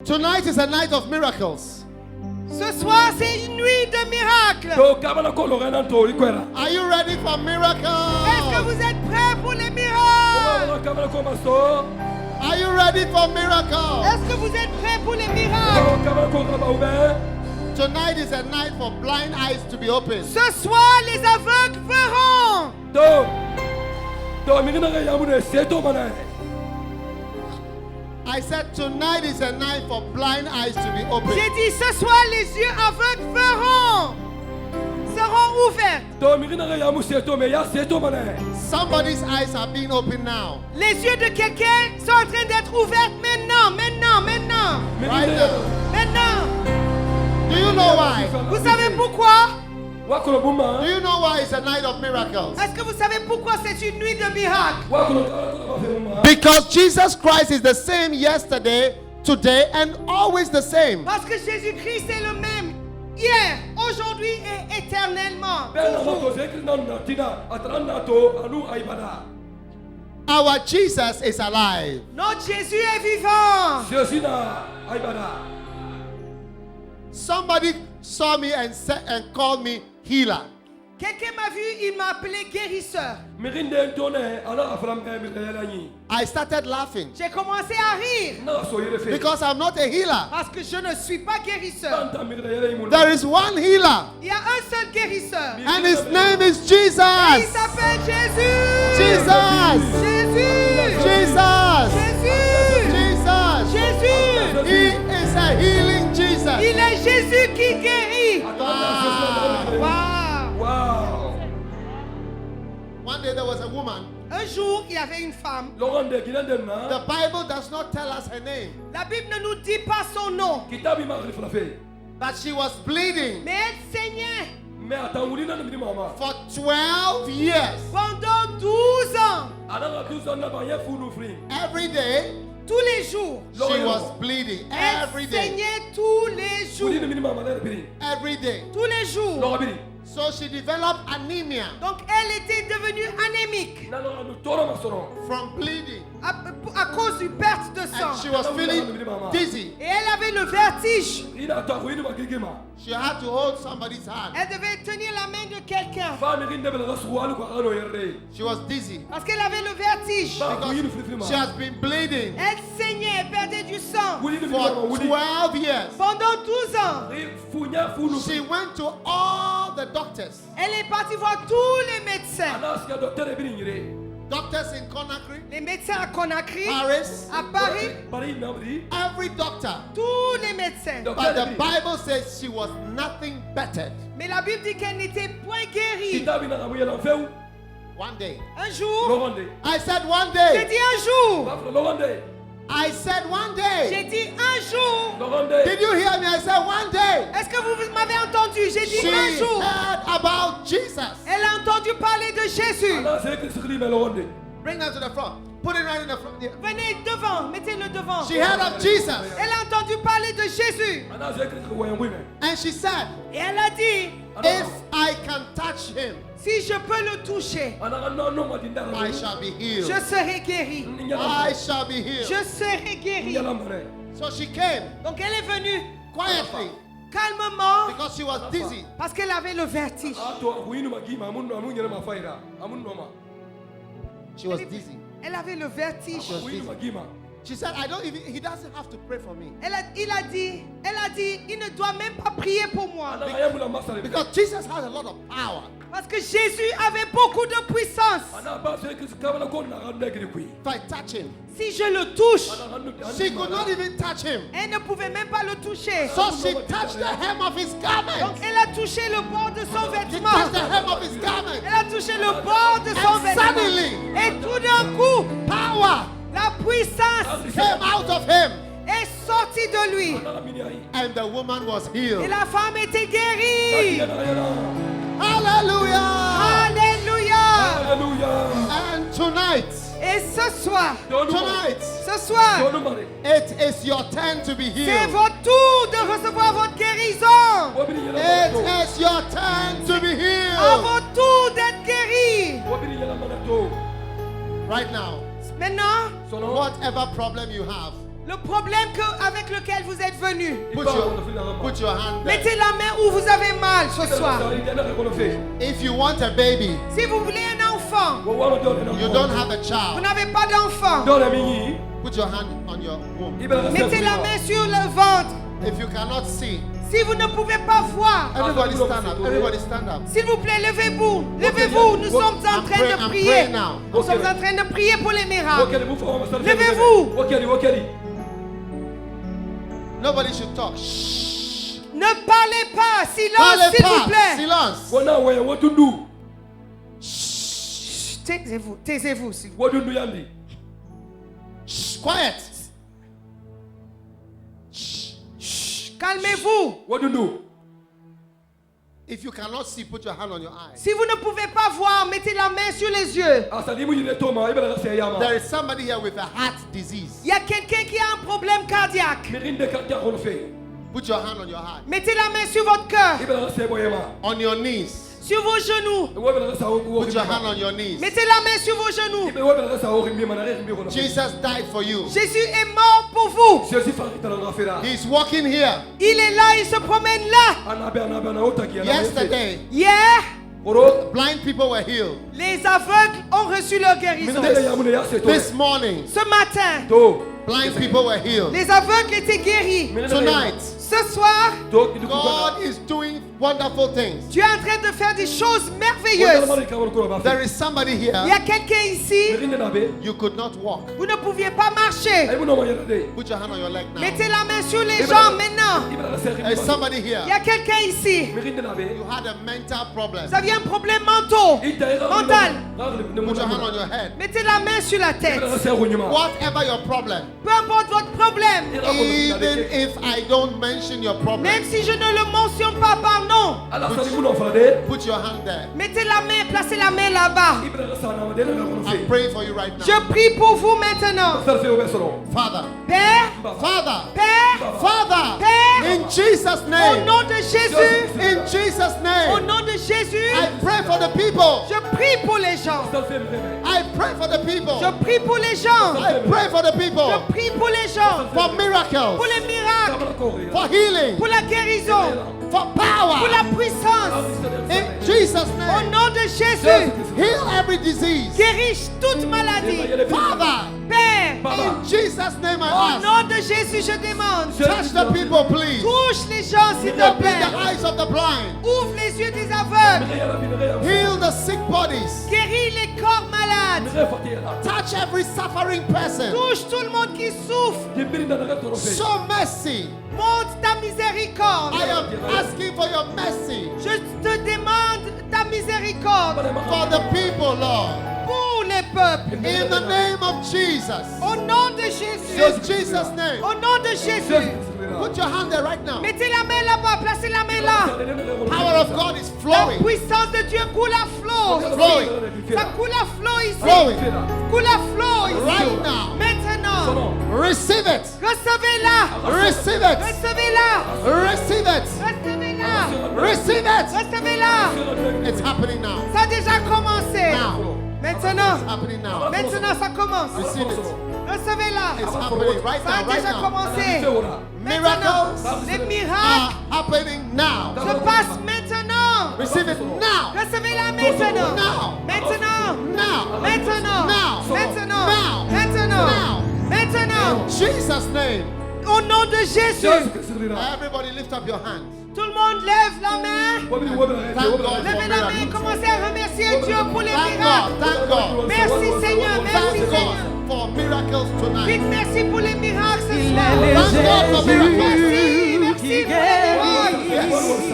Tonight is a night of miracles. Ce soir, c'est une nuit de miracles. Are you ready for miracles? Est-ce que vous êtes prêts pour les miracles? Are you ready for miracles? Est-ce que vous êtes prêts pour les miracles? Tonight is a night for blind eyes to be opened. Ce soir, les aveugles verront. I said tonight is a night for blind eyes to be opened. J'ai dit ce soir, les yeux aveugles seront ouverts. Somebody's eyes are being opened now. Les yeux de quelqu'un sont en train d'être ouverts maintenant. Right now. Maintenant. Do you know why? Vous savez pourquoi? Do you know why it's a night of miracles? Est-ce que vous savez pourquoi c'est une nuit de miracles? Because Jesus Christ is the same yesterday, today, and always the same. Parce que Jésus-Christ est le même hier, aujourd'hui et éternellement. Our Jesus is alive. Notre Jésus est vivant. Somebody saw me and said and called me healer. Quelqu'un m'a vu, il m'a appelé guérisseur. I started laughing J'ai commencé à rire because I'm not a healer. parce que je ne suis pas guérisseur. There is one healer, Il y a un seul guérisseur. and his name is Et il Jesus. s'appelle Jésus. Jesus. Jésus. Jesus. Jésus. Jesus. Jésus. He is a healing Jesus. Il est Jésus qui guérit. Wow. Wow. One day there was a woman. Un jour, il y avait une femme. The Bible does not tell us her name, La Bible ne nous dit pas son nom, but she was bleeding mais elle saignait for 12 years. pendant 12 ans. Every day Tous les jours. she was bleeding. Elle Every day. saignait tous les jours. Every day. Tous les jours. So she developed anemia Donc elle était devenue anémique from bleeding, à cause d'une perte de sang. and she was feeling dizzy. Et elle avait le vertige. She had to hold somebody's hand. Elle devait tenir la main de quelqu'un She was dizzy parce qu'elle avait le vertige. because she has been bleeding Elle saignait, elle perdait du sang. for 12 years. Pendant 12 ans, She went to all the doctors. elle est partie voir tous les médecins. Doctors in Conakry, Les médecins à Conakry, Paris, à Paris, every doctor. tous les médecins. But the Bible says she was nothing better. Mais la Bible dit qu'elle n'était point guérie. One day. Un jour, I said one j'ai day. dit un jour. I said one day. J'ai dit un jour. Did you hear me? I said one day. Est-ce que vous m'avez entendu? J'ai dit She un jour. heard about Jesus. Elle a entendu parler de Jésus. Bring that to the front. Put it right in the front. Yeah. Venez devant, mettez-le devant. She heard of Jesus. Elle a entendu parler de Jésus. And she said, Et elle a dit, if I can touch him, si je peux le toucher, I shall be healed. je serai guérie. I shall be healed. Je serai guérie. So she came Donc elle est venue quietly calmement because she was dizzy. parce qu'elle avait le vertige. She was dizzy. Elle avait le vertige. She was dizzy. She said, he doesn't have to pray for me. Elle a dit, il ne doit même pas prier pour moi. Because Jesus has a lot of power. Parce que Jésus avait beaucoup de puissance. If I touch him, Si je le touche, she could not even touch him. elle ne pouvait même pas le toucher. So she touched the hem of his Donc garment. elle a touché le bord de son She vêtement. touched the hem of his garment. Elle a touché le bord de son And vêtement. suddenly, Et tout d'un coup, power la puissance came out of him. est sortie de lui. And the woman was healed. Et la femme était guérie. Hallelujah. Alléluia. And tonight, Et ce soir, it is your turn to be c'est healed. votre tour de recevoir votre guérison. It is your turn to be À healed. votre tour d'être guéri. Right now, Maintenant, whatever problem you have, Le problème avec lequel vous êtes venu. Put your hand there. Mettez la main où vous avez mal ce soir. If you want a baby, Si vous voulez un enfant, you don't have a vous child, n'avez pas d'enfant, put your hand on your womb. mettez la main sur le ventre. If you cannot see, Si vous ne pouvez pas voir, everybody stand up. Everybody stand up. s'il vous plaît, levez-vous. Levez-vous. Nous sommes en train de I'm prier. praying now. Nous sommes en train de prier pour les miracles. Levez-vous. Nobody should talk. Shh. Ne parlez pas. Silence, Parlez s'il vous pas. plaît. Silence. Chut, taisez-vous. Taisez-vous, s'il vous plaît. Shh. Quiet. Calmez-vous. If you cannot see, put your hand on your eyes. Si vous ne pouvez pas voir, mettez la main sur les yeux. There is somebody here with a heart disease. Il y a quelqu'un qui a un problème cardiaque. Put your hand on your heart. Mettez la main sur votre cœur, On your knees. sur vos genoux. Put your hand on your knees. Mettez la main sur vos genoux. Jesus died for you. Jésus est mort pour vous. He's walking here. Il est là, il se promène là. Yesterday, Hier, blind people were healed. les aveugles ont reçu leur guérison. This morning, Ce matin, blind people were healed. les aveugles étaient guéris. Tonight, Ce soir, God is doing wonderful things. Dieu est en train de faire des choses merveilleuses. There is somebody Il y here, a quelqu'un ici, you could not walk. vous ne pouviez pas marcher. Put your hand on your leg now. Mettez la main sur les jambes maintenant. There is somebody Il y here, a quelqu'un ici, you had a mental problem. vous aviez un problème mental. Put your hand on your head. Mettez la main sur la tête. Whatever your problem, Peu importe votre problème, even if I don't mention your problem, même si je ne le mentionne pas par nom, put your hand there. mettez la main, placez la main là-bas. I'm praying for you right now. Je prie pour vous maintenant. Father, Père, Father, Père, Father, Père, in Jesus' au name, nom de Jésus, in Jesus' au name, nom de Jésus, I pray for the people. je prie pour les gens. I pray for the people. Je prie pour les gens. I pray for the people. Je prie pour les gens. For miracles, Pour les miracles, for healing, pour la guérison, for pour power. la puissance. In Jesus' Au name, nom de Jésus, heal every disease. guéris toute maladie. Father, Père, in Jesus' name au I ask. nom de Jésus, je demande. Touch the people, please. Touche les gens, s'il te Open plaît. the eyes of the blind. Ouvre les yeux des aveugles. Heal the sick bodies. Guéris les corps malades. Touch every suffering person. Touche tout le monde qui souffre. Show mercy. Montre ta miséricorde. I am asking for your mercy Je te demande ta miséricorde for the people, Lord. pour les peuples. In the name of Jesus. Au nom de Jésus. In Jesus' name. Au nom de Jésus. Put your hand there right now. Mettez la main là-bas. Placez la main là. Power of God is La flowing. puissance de Dieu coule à flot. Flowing. Ça coule à flot ici. Flowing. Coule à flot ici. Right now. Maintenant. Receive it. Recevez-la. Receive it. Recevez-la. Receive it. Recevez-la. Receive it. Recevez-la. It's happening now. Ça a déjà commencé. Now. Maintenant. It's happening now. Maintenant, ça commence. Receive it. Recevez-la. It's happening right Ça a now. Right déjà now. commencé. Miracles Les are miracles happening now. se passent maintenant. Receive it now. Recevez-la maintenant. Now. Maintenant. Now. Maintenant. Now. Maintenant. Now. Maintenant. Now. Maintenant. In Jesus' name. Au nom de Jésus. Everybody lift up your hands. Tout le monde lève la main. Thank God for Levez la main et miracles. commencez à remercier Dieu pour les Thank miracles. God. Thank God. Merci Seigneur. Merci Thank God Seigneur. for miracles tonight. Dites merci pour les miracles ce soir. Thank God for miracles. Merci, merci pour les miracles.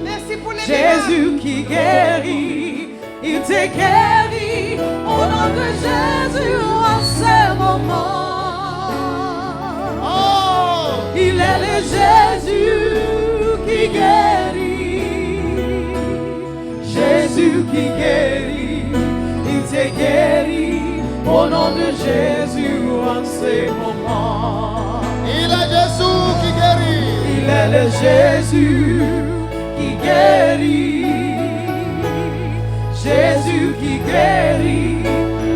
Merci pour les miracles. Jésus qui guérit, il te guérit au nom de Jésus en ce moment. Oh, Il est le Jésus qui guérit, Jésus qui guérit, il te guérit au nom de Jésus en ce moment. il est Jésus qui guérit. Il est le Jésus qui guérit, Jésus qui guérit,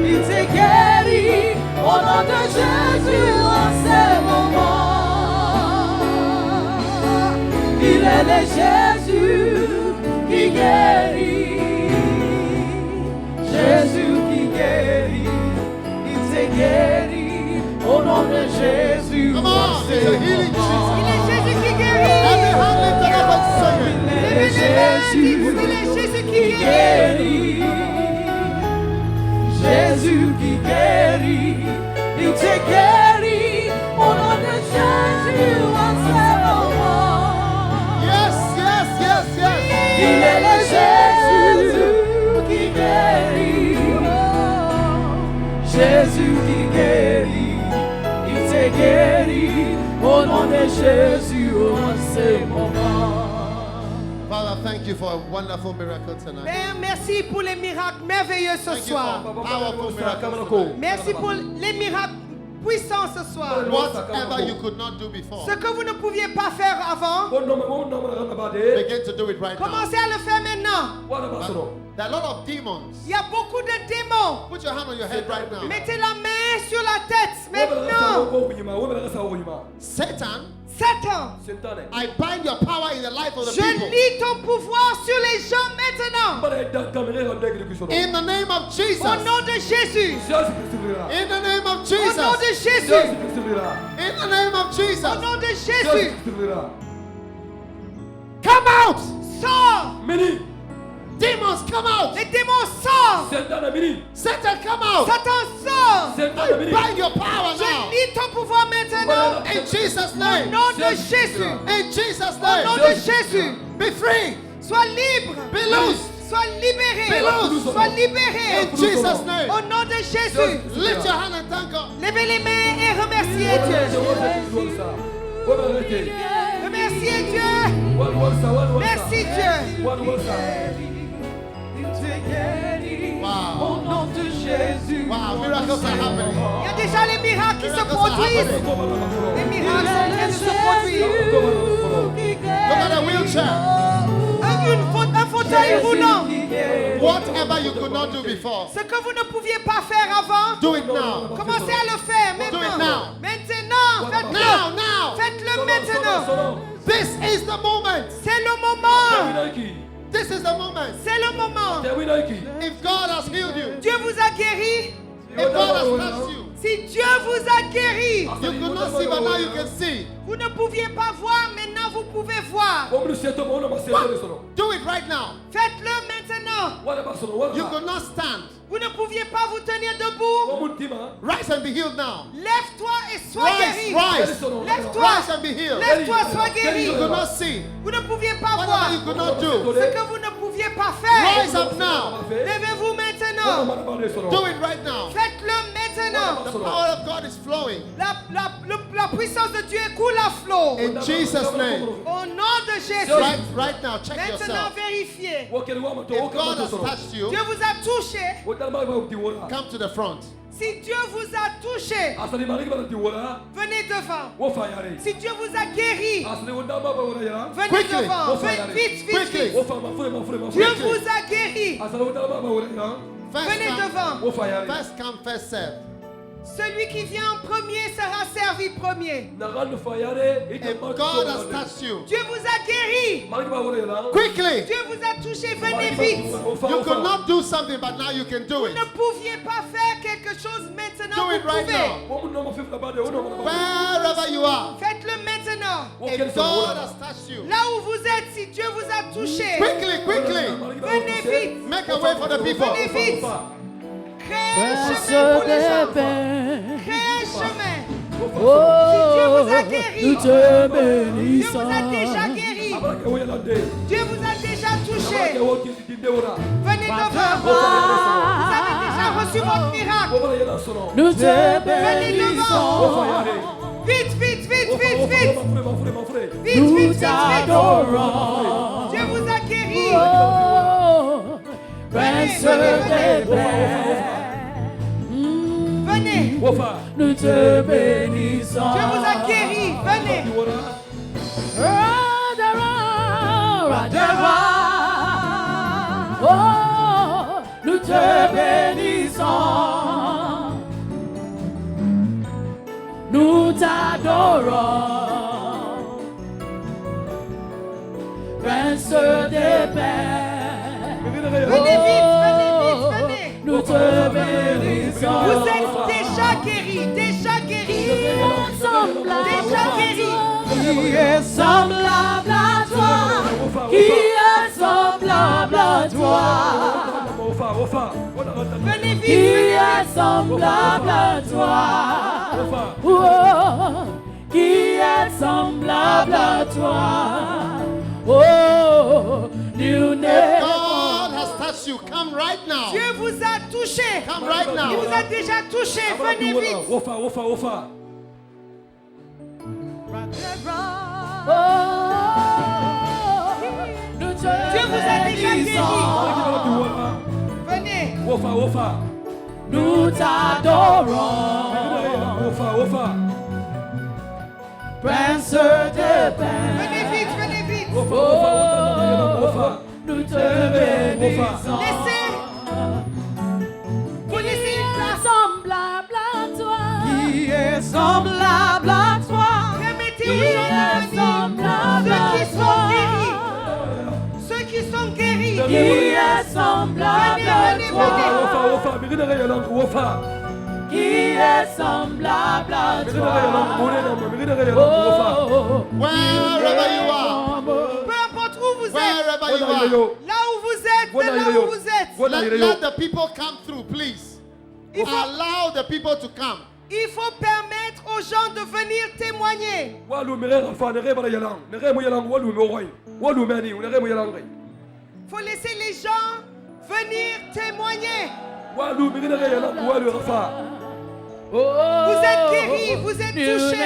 il te guérit au nom de Jésus en ce est le Jésus qui guérit. Jésus qui guérit. Il te guérit. Au nom de Jésus. Come on, it's a healing Jesus. Il est Jésus qui guérit. Every hand lifted up and sing it. Il est Jésus Il est Jésus qui qui guérit. guérit. Jésus qui guérit. Il te guérit. Au nom de Jésus, en ce moment. Yes, yes, yes, yes. Il est le Jésus qui guérit. Jésus qui guérit. Il te guérit. Au nom de Jésus, en ce moment. Father, thank you for a wonderful miracle tonight. Père, merci pour les miracles merveilleux ce Thank you soir. for powerful miracles tonight. Merci pour les miracles puissants ce soir. Whatever you could not do before, Ce que vous ne pouviez pas faire avant, begin to do it right now. commencez à le faire maintenant. There are a lot of demons. Il y a beaucoup de démons. Put your hand on your head right now. Mettez la main sur la tête maintenant. Satan, Satan, I bind your power in the life of the je people. lis ton pouvoir sur les gens maintenant. In the name of Jesus. Au nom de Jésus. In the name of Au nom Jesus. de Jésus. In the name of Au Jesus. nom de Jésus. Come out. Sors. Demons, come out. Les démons sortent. Satan, come out. Satan sort. I bind your power Je now. lis ton pouvoir maintenant. In Jesus' Au name. nom de Jésus. In Jesus' Au nom name. de Jésus. Be free. Sois libre. Be loose. Sois libéré. Be loose. Sois libéré. In Jesus' name. Au nom de Jésus. Lift your hand and thank God. Levez les mains et remerciez Dieu. Remerciez Dieu. Merci Dieu. Wow. Au nom de Jésus. Wow, miracles are happening. Il y a déjà les miracles qui se Miracles are produisent. happening. Les miracles sont en train de se produire. Look at a wheelchair. Un fauteuil roulant. Whatever you could not do before, Ce que vous ne pouviez pas faire avant, do it now. commencez à le faire Do it maintenant. now. Maintenant, faites-le. Now. Faites-le maintenant. This is the moment. C'est le moment. This is the moment. C'est le moment. If God has healed you, Dieu vous a guéri. if God has touched you, Si Dieu vous a guéri, you could not see, but now you can see. vous ne pouviez pas voir, maintenant vous pouvez voir. Do it right now. Faites-le maintenant. You could not stand. Vous ne pouviez pas vous tenir debout. Rise and be healed now. Lève-toi et sois Rise, guéri. rise. Lève-toi. Rise and be healed. Lève-toi, sois guéri. You could not see. Vous ne pouviez pas voir. Whatever you could not do. Ce que vous ne pouviez pas faire. Rise up now. Levez-vous maintenant. Do it right now. Faites-le maintenant. The power of God is flowing. La puissance de Dieu coule à flot. In Jesus' name. Au nom de Jésus. Right now, check Maintenant, yourself. vérifiez. If God has touched you, Dieu vous a touché. come to the front. Si Dieu vous a touché, venez devant. Si Dieu vous a guéri, venez Quickly. devant. Vite, vite, Quickly. vite. Dieu vous a guéri. Venez devant. First come, first serve. Celui qui vient en premier sera servi premier. If God has touched you, Dieu vous a guéri. quickly. Dieu vous a touché. Venez vite. You could not do something, but now you can do Vous it. ne pouviez pas faire quelque chose maintenant. Do it Vous right pouvez. now. Wherever you are, Faites-le maintenant. if God has touched you, Là où vous êtes, si Dieu vous a touché, quickly, quickly, venez vite. make a way for the people. Venez vite. Créez un chemin pour les gens. Créez un chemin. Si Dieu vous a guéri, nous te Dieu bénissons. vous a déjà guéri. Dieu vous a déjà touché. Venez devant. Vous avez déjà reçu votre miracle. Nous te Venez bénissons. devant. Vite, vite, vite, vite, vite. Vite, Nous vite, vite, vite. t'adorons. Dieu vous a guéri. Oh, Prince des Pères. Venez. Nous te bénissons. Dieu vous a guéri. Venez. Oh, nous te bénissons. Nous t'adorons. Prince des pères. Venez vite, venez vite, venez. Nous te bénissons. Vous êtes déjà guéris, déjà guéris. Déjà guéris. Qui est semblable à toi? Qui est semblable à toi? Venez vite, Qui est semblable à toi? Oh, qui est semblable à toi? Oh, nul n'est. God has touched you. Come right now. Dieu vous a touché. Come right Il now. vous a déjà touché. Venez vite. Oh, nous te Dieu vous a déjà guéri. bénissons. Venez. Nous t'adorons. Prince des pères. Venez vite, venez vite. Oh, nous te bénissons. Laissez. Vous laissez une place. Semblable à toi. Qui est semblable à toi? Permettez Qui aux gens est de venir. semblable à Ceux qui sont guéris. Ceux qui sont guéris. Qui est semblable à Venez, toi? venez, Qui est semblable à toi? Oh, Wherever you are. Peu importe où vous êtes. Wherever you are. Là où vous êtes. De là où vous êtes. Let the people come through, please. Allow the people to come. Il faut permettre aux gens de venir témoigner. Il faut laisser les gens venir témoigner. Vous êtes guéris, vous êtes touchés.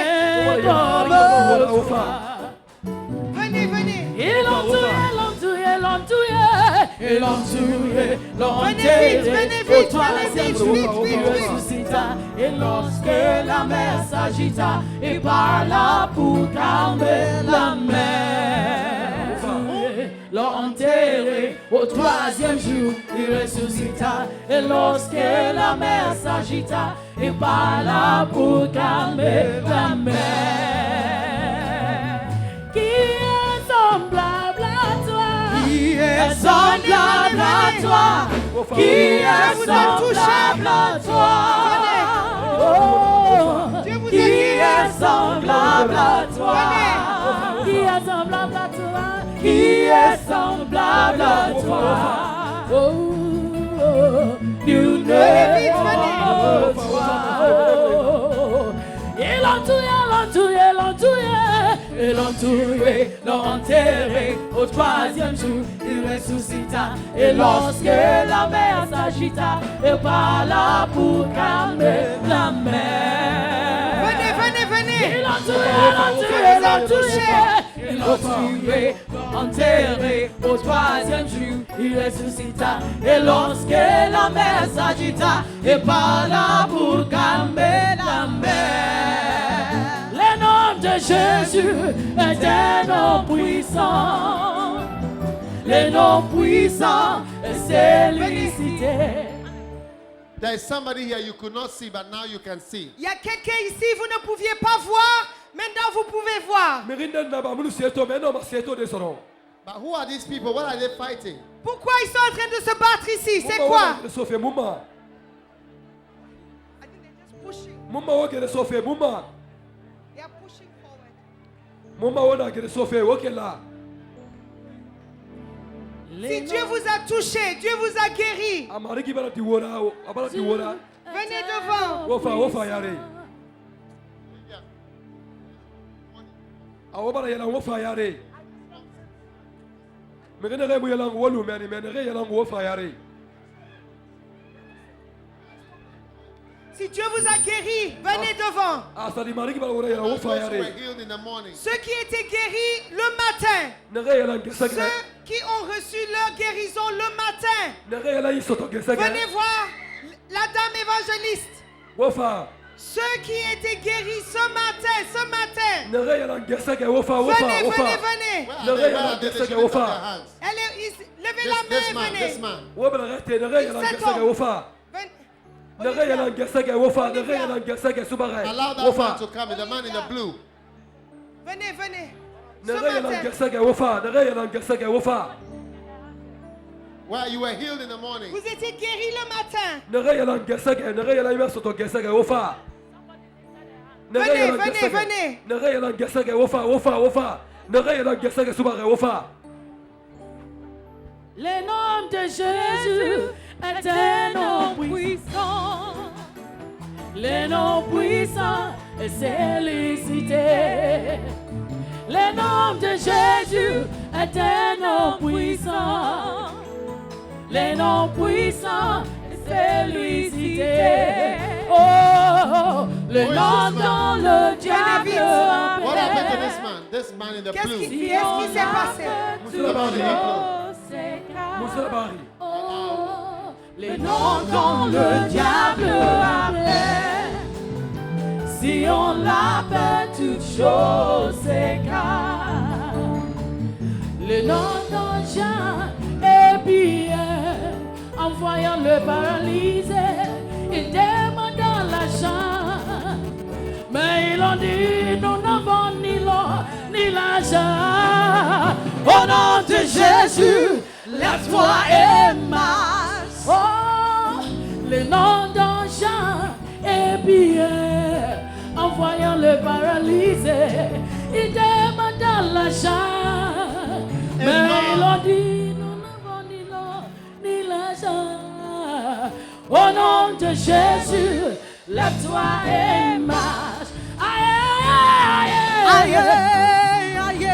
Venez, venez. Et l'entouré, Venez vite, venez vite, vite, vite. ressuscita. Et lorsque la mer s'agita, et par là pour calmer la mer, l'enterré au troisième jour, il ressuscita. Et lorsque la mer s'agita, et par là pour calmer la mer, qui est semblable à toi? Qui est semblable à toi? Qui est semblable à toi? Oh, qui est semblable à toi? Qui est semblable à toi? Qui est semblable à toi? Oh, nul n'est comme toi. Et l'entouré, l'enterré au troisième jour, il ressuscita. Et lorsque la mer s'agita, et par là pour calmer la mer. Venez. Il l'entouré, enterré au troisième jour, il ressuscita. Et lorsque la mer s'agita, et par là pour calmer la mer. Le nom de Jésus est un nom puissant. Le nom puissant est célicité. There is somebody here you could not see, but now you can see. Il y a quelqu'un ici, vous ne pouviez pas voir. Maintenant, vous pouvez voir. But who are these people? What are they fighting? Pourquoi ils sont en train de se battre ici? C'est quoi? They are pushing forward. Si Dieu vous a touché, Dieu vous a guéri. Venez devant. Si Dieu vous a guéri, venez devant. Those who were healed in the morning. Ceux qui étaient guéris le matin. Ceux qui ont reçu leur guérison le matin. Venez voir la dame évangéliste. Ceux qui étaient guéris ce matin. Venez. Where are they? They should lift up their hands. Levez la main, This venez. man. Venez. Allow that man to come, the man in the blue. Venez. Well, you were healed in the morning. Vous étiez guéri le matin. Venez, venez, venez. Le nom de Jésus est un nom puissant. Le nom puissant est félicité. Le nom de Jésus est un nom puissant. Le nom puissant est félicité. Oh, le nom dans le diable. What happened to this man in the blue? Qu'est-ce qui s'est passé? Oh, les noms dont le diable appelle. Si on l'appelle, toute chose s'écarte. Le nom dont Jean est bien, en voyant le paralysé, il demanda l'argent. Mais ils ont dit, nous n'avons ni l'or ni l'argent. Au nom de Jésus, lève-toi et marche. Oh, le nom d'un Jean est bien. En voyant le paralysé, il demanda l'argent. Mais ils ont dit, nous n'avons ni l'or ni l'argent. Au nom de Jésus, lève-toi et marche. Aïe, aïe, aïe, aïe, aïe,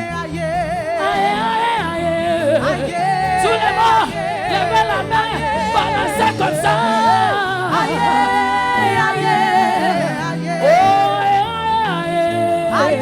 aïe, aïe. Tous les morts, levez la main, balancez comme ça. Aïe, aïe, aïe, aïe, aïe,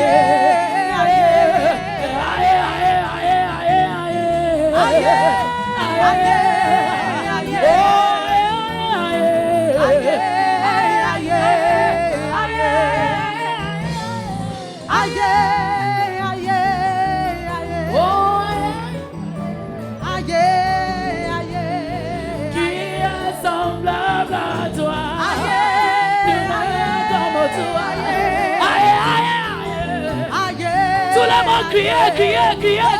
criez, criez, criez, criez,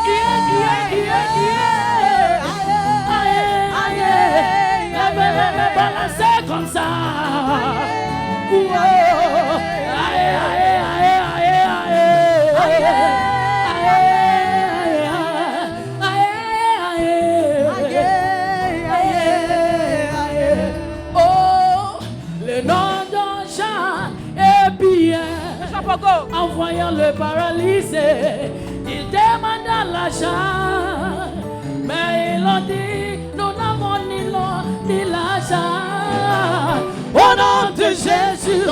criez, criez, criez. Aïe, aïe, balancez comme ça. Aïe, aïe, aïe, aïe, aïe, aïe. Oh, le nom d'un Jean est bien. En voyant le paralysé, il demanda l'argent. Mais ils ont dit, nous n'avons ni l'or ni l'argent. Au nom de Jésus,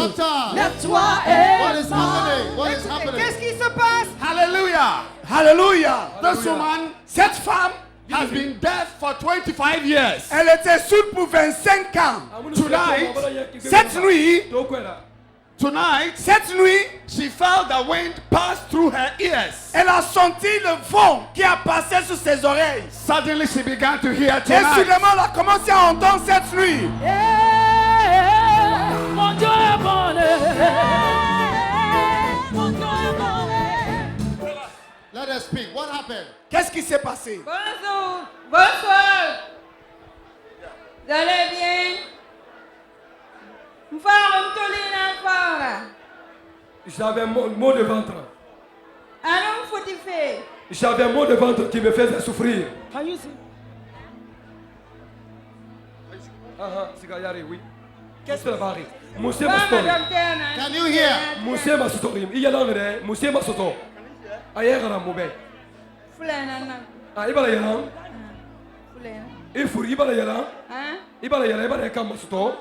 lève-toi et What is happening? Qu'est-ce qui se passe? Hallelujah. Hallelujah. This woman, cette femme, has been dead for 25 years. Elle était sourde pour 25 ans. Cette nuit, she felt the wind pass through her ears. Elle a senti le vent qui a passé sur ses oreilles. Suddenly she began to hear tonight. Et soudainement, elle a commencé à entendre cette nuit. Mon Dieu est bon. Let us speak. What happened? Qu'est-ce qui s'est passé? Bonjour. Bonsoir. Vous allez bien? J'avais un mot de ventre. J'avais un mot de ventre qui me faisait souffrir. Can you see? Oui. Qu'est-ce que c'est? Monsieur Mastori. Can you hear? Monsieur Mastori. Il y a l'anglais. Monsieur Mastori. Aïe, Ramobé. Ibala Yalan. Il faut Ibala Yalan. Ibala Yalan. Ibala Yalan. Mastori.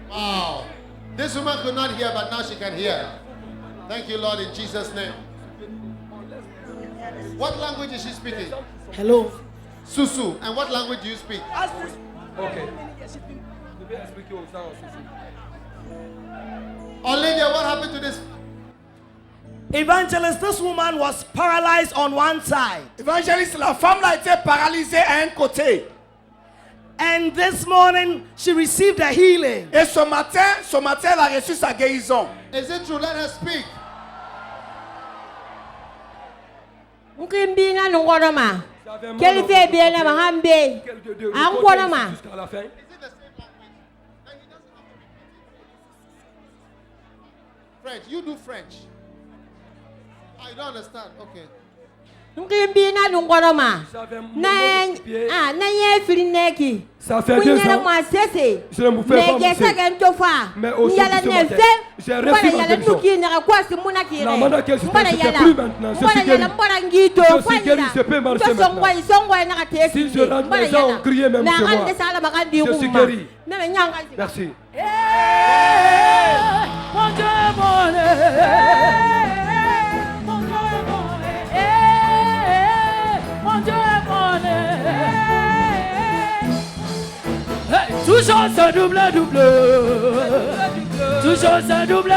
Wow. This woman could not hear, but now she can hear. Thank you, Lord, in Jesus' name. What language is she speaking? Hello. Susu. And what language do you speak? Okay. Olivia, what happened to this Evangelist, this woman was paralyzed on one side. Évangéliste, la femme là était paralysée à un côté. And this morning she received a healing. Et ce matin, elle a reçu sa guérison. Is it true? Let her speak. Mkimbinga nungoroma. Quel fait bien la mahambe. Angoroma. Is it the same language? Then he doesn't have to French. You do French. I don't understand. Okay. Mkimbinga nungoroma. Na ye filineki. Ça fait 2 ans. Je ne me fais pas manger. Mais aujourd'hui ce matin, j'ai reçu ma guérison. La main dans laquelle j'étais, je ne sais plus maintenant. Je suis guéri. Je suis guéri, je peux marcher maintenant. Si je rentre les gens ont crié même chez moi. Je suis guéri. Merci. Mon Dieu, mon Dieu. Mon Dieu, mon Dieu. Toujours ce double. Toujours ce double.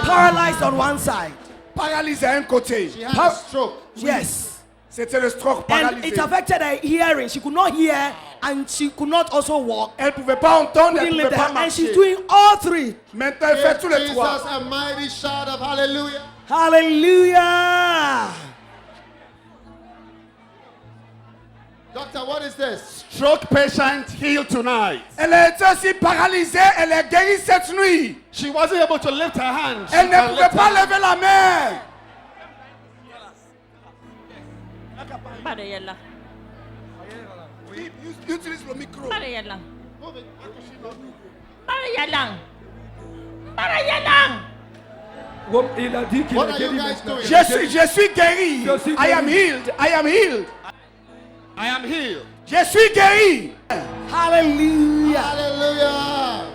Paralyzed on one side. Paralysée à un côté. She had a stroke. Yes. C'était le stroke And paralysé. it affected her hearing. She could not hear and she could not also walk. Elle ne pouvait pas entendre, elle ne Couldn't pouvait lift pas her, and she's marcher. doing all three. Maintenant, elle fait tous les Jesus, trois. a mighty shout of hallelujah. Hallelujah. Doctor, what is this? Stroke patient healed tonight. Elle est aussi paralysée, elle est guérie cette nuit. She wasn't able to lift her hands. Elle ne pouvait pas lever la main. Utilise le micro. Il a dit qu'il What est are you guéri guys maintenant. doing? Je suis guéri. Je suis I am guéri. healed. I am healed. I am healed. Je suis guéri. Hallelujah. Hallelujah.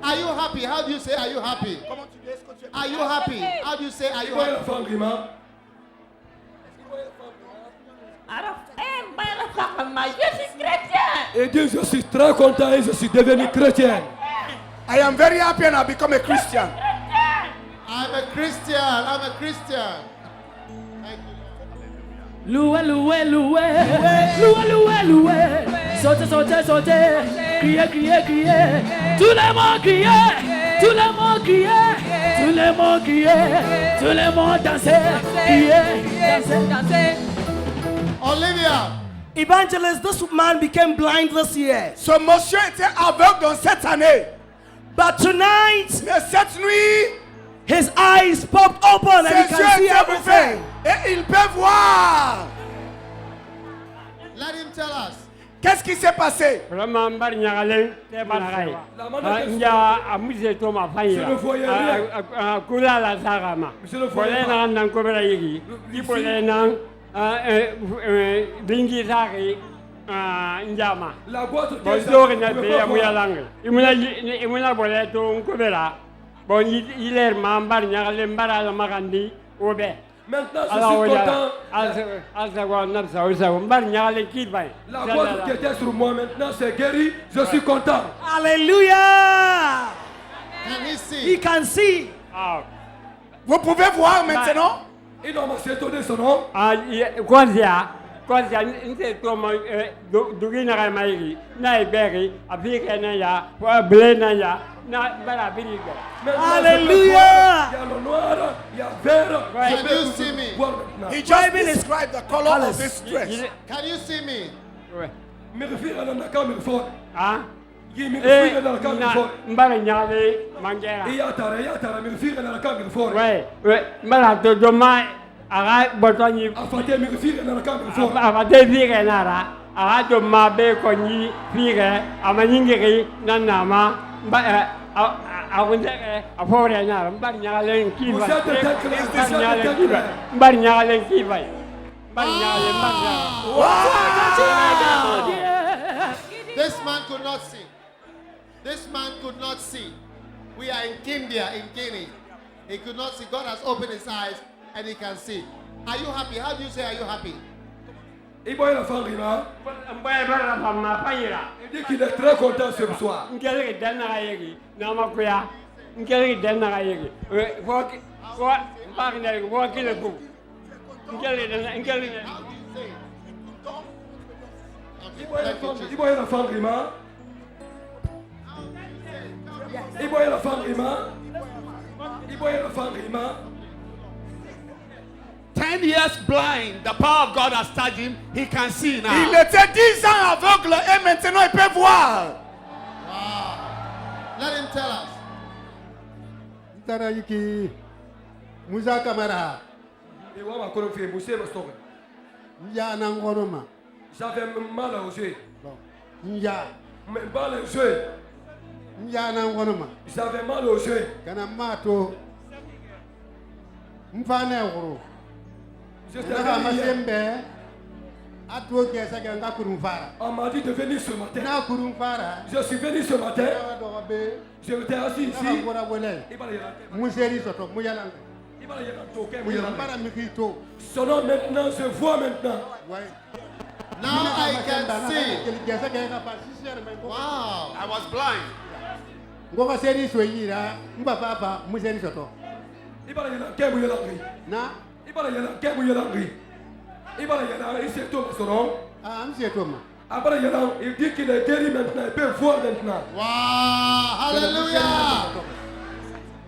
Are you happy? How do you say, are you happy? Are you happy? How do you say, are you Voyez happy? la femme, Rima. Et dit, je suis très content et je suis devenu chrétien. I am very happy and I become a Christian. I'm a Christian. I'm a Christian. Thank you. Loué. Sautez. Criez. Tout le monde criez. Tout le monde dansez. Criez. Olivia. Evangelist, this man became blind this year. Ce monsieur était aveugle dans cette année. But tonight, Mais cette nuit, his eyes popped open and he ses can see yeux étaient ouverts. everything. Et il peut voir. Let him tell us. Qu'est-ce qui s'est passé? Vraiment bari nyagalen te baragai La main dans laquelle nja amuse to ma Je ne fanya voyais rien. kula la sagama Je ne voyais bole pas. na nan ko bera yigi di bole nan dingi sagi njama La boîte bon dori na be ya muyalange imuna bole to ko bera bon iler ma bari nyagalen bara la magandi obe Maintenant, je suis content. La boîte qui était sur moi maintenant, c'est guéri. Je suis content. Hallelujah. Can he He see? can see. Vous pouvez voir maintenant? Il m'a étonné son nom. Kwanzia nse tomo dugina ga maigi na iberi afika na ya wa blena ya na bara biriga. Hallelujah. Il y a le noir, il y a vert. Can you see me? He just described the color of this dress. Can you see me? Me refire dans la caméra fort. Ah? Il me refire dans la caméra fort. Mbara nyale mangera. Il y a tara, me refire dans la caméra fort. Ouais, mbara to doma aga botoni Afate me refire dans la caméra fort. afate vire nara aga to mabe konyi vire amanyingiri nanama awundere afore nara mbara nyale kiba. Vous êtes tête claire, vous êtes tête claire. Mbara nyale kiba. Mbara nyale mbara. This man could not see. This man could not see. We are in KINDIA, in Guinea. He could not see. God has opened his eyes and he can see. Are you happy? How do you say, are you happy? Il dit qu'il est très content ce soir. Ten years blind, the power of God has touched him. He can see now. Il était 10 ans aveugle et maintenant il peut voir. Wow. Let him tell us. Tarayiki Musa Kamara. Nya nangoroma. J'avais mal aux yeux. Nya. Mais mal aux yeux. Nya nangoroma. J'avais mal aux yeux. Kana mato. Mfane oro. On m'a dit de venir ce matin. Je suis venu ce matin. Je m'étais assis ici. Son nom maintenant, je vois maintenant. Now I can see. Wow. I was blind. Il dit qu'il est guéri maintenant, il peut voir maintenant. Wow, hallelujah.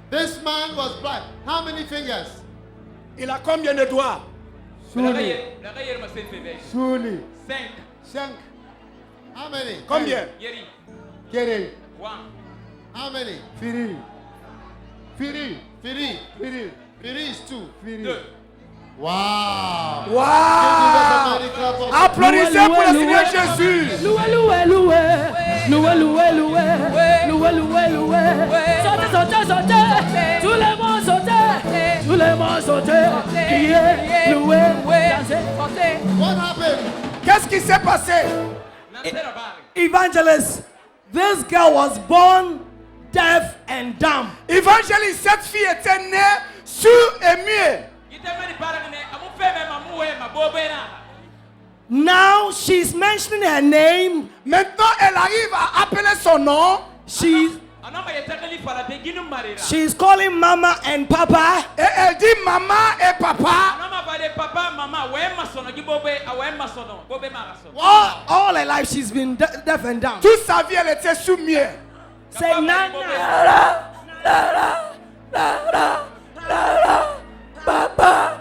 This man was blind. How many fingers? Il a combien de doigts? Souli. 5. How many? Combien? Kere. How many? Firi. Firi is 2. Firi. Wow. Wow. Applaudissez pour le Seigneur Jésus. Loué. Sautez. Tous les mots sautez. Qui est loué. What happened? Qu'est-ce qui s'est passé? Evangelist, this girl was born deaf and dumb. Evangelist, cette fille était née sourde et muette. Now she's mentioning her name. Maintenant, elle arrive à appeler son nom. She's calling Mama and Papa. Et elle dit Maman et Papa. All her life she's been deaf and dumb. Toute sa vie, elle était sourde-muette. Say Nana. Papa.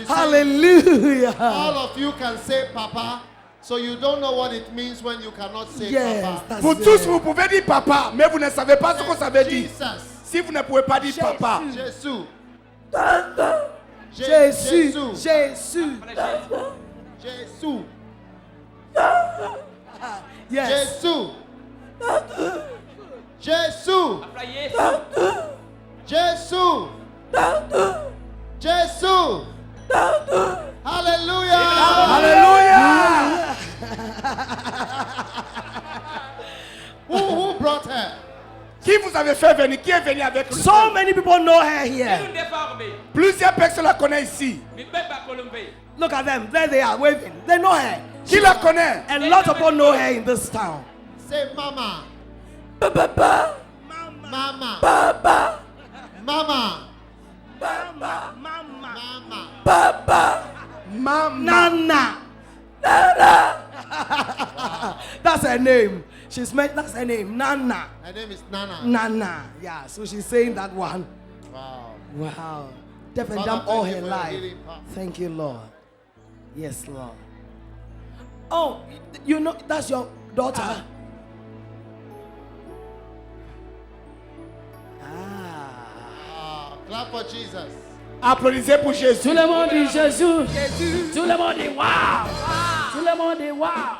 Hallelujah. All of you can say Papa, so you don't know what it means when you cannot say Papa. Vous tous, vous pouvez dire Papa, mais vous ne savez pas ce que ça veut dire. Jesus. Si vous ne pouvez pas dire Papa. Jésus. Jésus. Yes. Jésus. Hallelujah. Hallelujah. Who brought her? Qui vous avez fait venir? Qui est venu avec lui? So many people know her here. Plusieurs personnes la connaissent ici. Look at them. There they are waving. They know her. Qui la connaît? And lots of people know her in this town. Say Mama. Papa. Mama. Papa. Mama. Mama. Papa. Nana. Nana. That's her name. That's her name. Nana. Her name is Nana. Nana. Yeah. So she's saying that one. Wow. Deaf and dumb all her life. Thank you, Lord. Yes, Lord. Oh, you know that's your daughter. Clap for Jesus. Applaudissez pour Jésus. Tout le monde dit Jésus. Tout le monde dit wow. Tout le monde dit wow.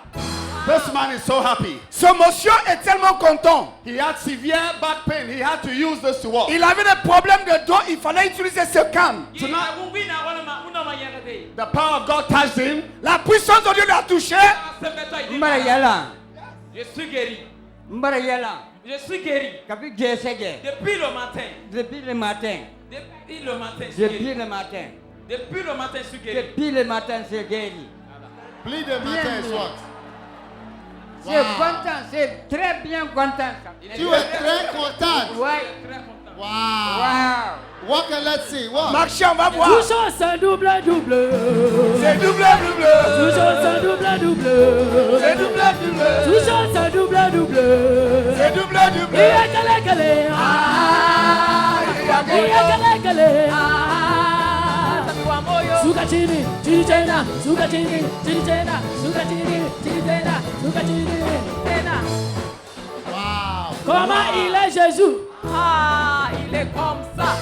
This man is so happy. Ce monsieur est tellement content. He had severe back pain. He had to use this to walk. Il avait des problèmes de dos. Il fallait utiliser ce canne. The power of God touched him. La puissance de Dieu l'a touché. Je suis guéri. Je suis guéri. Depuis le matin. Depuis le matin. Depuis le matin. Depuis le matin. Depuis le matin, je suis guéri. Depuis le matin, c'est guéri. Plus de matin, soit. C'est content, c'est très bien content. Tu es très content. Ouais. Wow. Wow. Walk and let's see. Walk. Marchez, on va voir. Toujours c'est double. C'est double. Toujours c'est double. C'est double. Toujours c'est double. C'est double. Calé. Suka chini, chini tena. Suka chini, chini tena. Suka chini, chini tena. Suka chini tena. Wow. Comment il est Jésus? Ah, il est comme ça.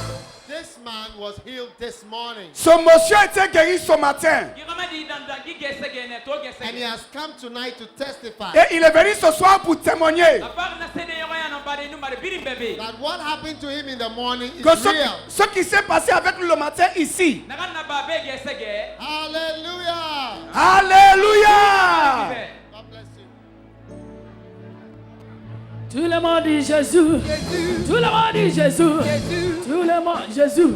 This man was healed this morning. Ce monsieur a été guéri ce matin. And he has come tonight to testify. Et il est venu ce soir pour témoigner. That what happened to him in the morning is Que real. ce qui s'est passé avec lui le matin ici. Hallelujah. Alléluia. God bless you. Tout le monde dit Jésus. Tout le monde dit Jésus. Tout le monde Jésus.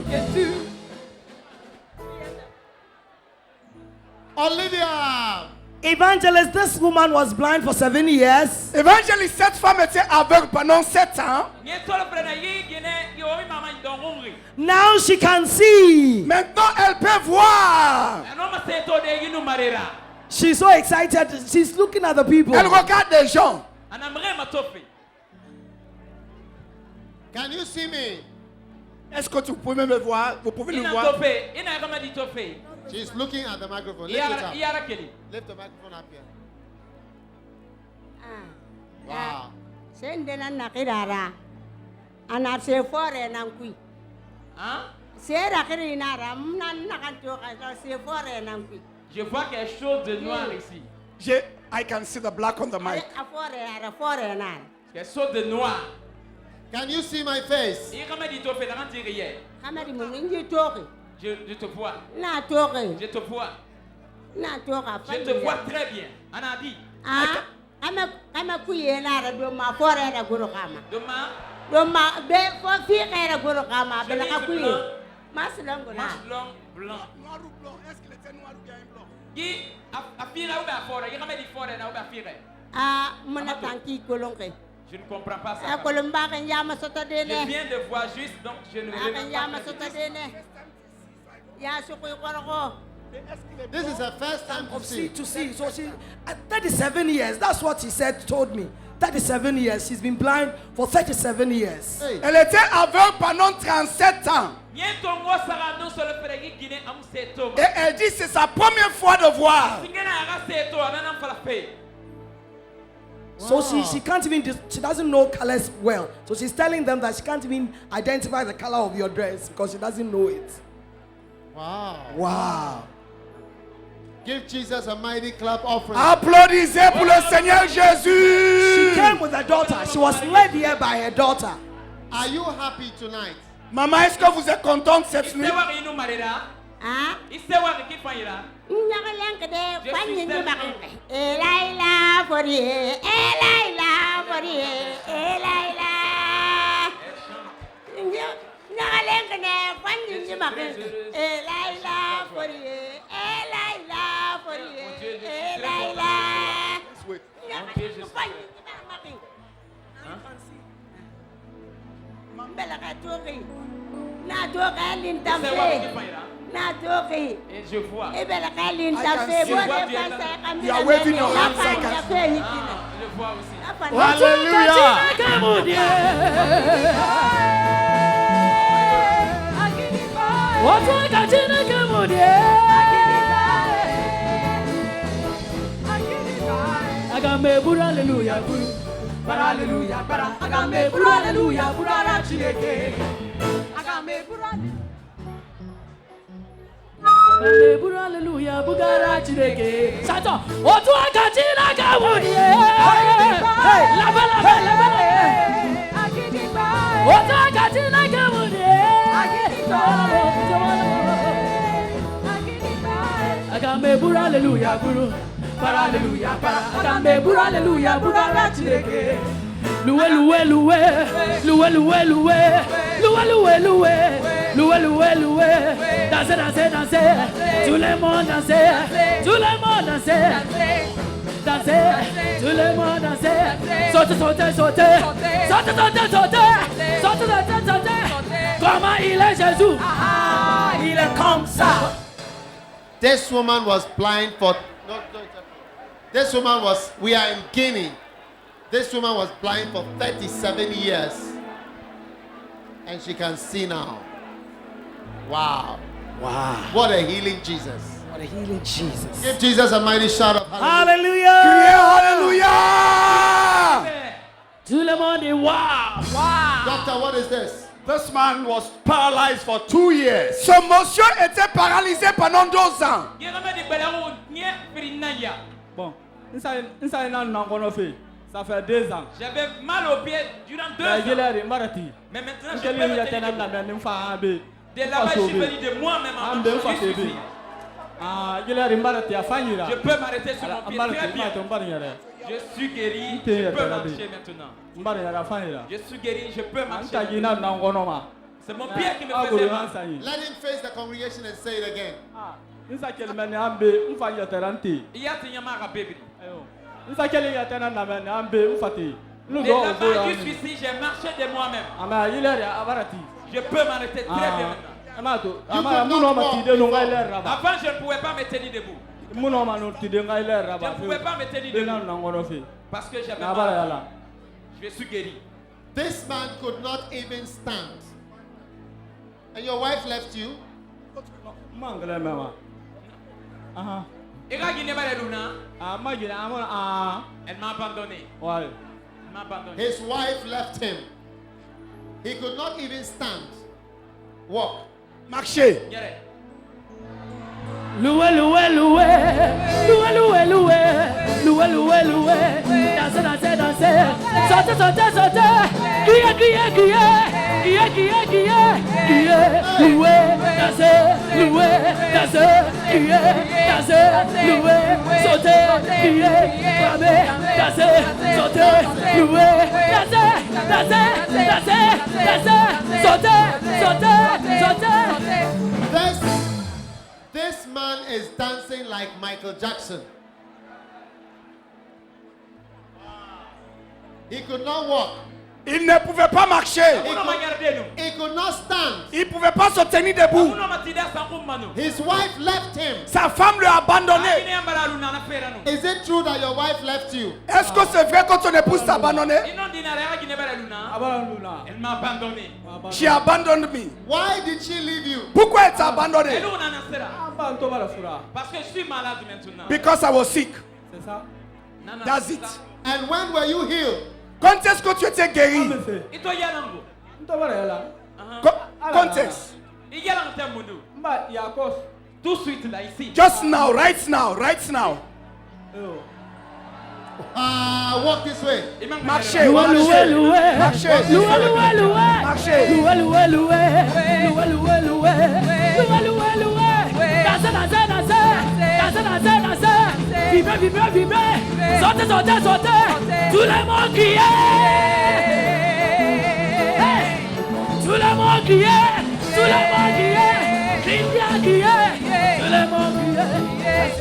Olivia. Evangelist, this woman was blind for 7 years. Evangelist, cette femme était aveugle pendant 7 ans. Now she can see. Maintenant, elle peut voir. She's so excited. She's looking at the people. Elle regarde les gens. Can you see me? Est-ce que vous pouvez me voir? Vous pouvez le voir? She's looking at the microphone. Lift it up. Lift the microphone up here. Wow. Sendena nakirara. Ana se fore nankui. Sera kirinara mnan nakantoka se fore nankui. Je vois quelque chose de noir ici. I can see the black on the mic. Quelque chose de noir. Can you see my face? Je te vois. Je te vois. Je te vois très bien. Anadi. Blanc. Noir ou blanc? Est-ce qu'il était noir ou bien blanc? Qui a firé ou bien fort? Il y a des forêts ou bien firé? Je ne comprends pas ça. Je viens de voir juste, donc je ne vais pas. This is the first time to see. So she, at 37 years, that's what she said, told me. 37 years. She's been blind for 37 years. Hey. Elle était aveugle pendant 37 ans. Et elle dit c'est sa première fois de voir. So she can't even, she doesn't know colors well. So she's telling them that she can't even identify the color of your dress because she doesn't know it. Wow. Give Jesus a mighty clap offering. Applaudissez pour le Seigneur Jésus. She came with her daughter. She was led here by her daughter. Are you happy tonight? Maman, est-ce que vous êtes contente cette nuit? Et je vois. You are waving your hands like Je vois aussi. Hallelujah. Hallelujah, Bugara Chireke. Sato, Otu Akatina Kawunie. Lava. Otu Akatina Kawunie. Agame Bura, hallelujah, Guru. para Alléluia, para Adambe pour Alléluia, pour la Chileke. Loué, loué, loué, loué, loué, loué, loué, loué, loué, loué, loué, loué. Dansez, dansez, dansez, tout le monde dansez, tout le monde dansez. Dansez, tout le monde dansez. Sautez, sautez, sautez, sautez, sautez, sautez, sautez, sautez, sautez. Comment il est Jésus? Ah, il est comme ça. This woman was blind for. This woman was. We are in Guinea. This woman was blind for 37 years. And she can see now. Wow. Wow. What a healing Jesus. What a healing Jesus. Give Jesus a mighty shout of Hallelujah. Hallelujah. Hallelujah. Tout le monde est wow. Wow. Doctor, what is this? This man was paralyzed for 2 years. Ce monsieur était paralysé pendant 2 ans. Bon, ça fait 2 ans. J'avais mal aux pieds durant 2 ans. Mais maintenant, je peux me déplacer. De là-bas, je suis venu de moi-même en marchant jusqu'ici. Je peux m'arrêter sur mon pied très bien. Je suis guéri, je peux marcher maintenant. Je suis guéri, je peux marcher. C'est mon pied qui me faisait mal. Let him face the congregation and say it again. De là-bas jusqu'ici, j'ai marché de moi-même. Je peux m'arrêter très bien maintenant. Avant, je ne pouvais pas me tenir debout. Je ne pouvais pas me tenir debout. Parce que j'avais mal. Je suis guéri. This man could not even stand. And your wife left you? Elle m'a abandonné. His wife left him. He could not even stand. Walk. Marcher. Loué, loué, loué, loué, loué, loué, loué, loué, loué, dansez, dansez, dansez, sautez, sautez, sautez, criez, criez, criez, criez, criez, criez, loué, dansez, loué, dansez, criez, dansez, loué, sautez, criez, clamez, dansez, sautez, loué, dansez, dansez, dansez, dansez, sautez, sautez, sautez. This man is dancing like Michael Jackson. He could not walk. Il ne pouvait pas marcher. He could not stand. Il ne pouvait pas se tenir debout. His wife left him. Sa femme lui a abandonné. Is it true that your wife left you? Est-ce que c'est vrai que ton épouse t'a abandonné? Elle m'a abandonné. She abandoned me. Why did she leave you? Pourquoi elle t'a abandonné? Parce que je suis malade maintenant. Because I was sick. That's it. And when were you healed? Quand est-ce que tu étais guéri? Quand est-ce? Tout de suite là, ici. Just now, right now, right now. Walk this way. Marchez, loué, loué, loué, marchez, loué, loué, loué, marchez, loué, loué, loué, loué, loué, loué, loué, loué, loué, dansez, dansez, dansez, dansez, dansez, dansez, vibrez, vibrez, vibrez, sautez, sautez, sautez, tout le monde criez, tout le monde criez, tout le monde criez, KINDIA criez, tout le monde criez.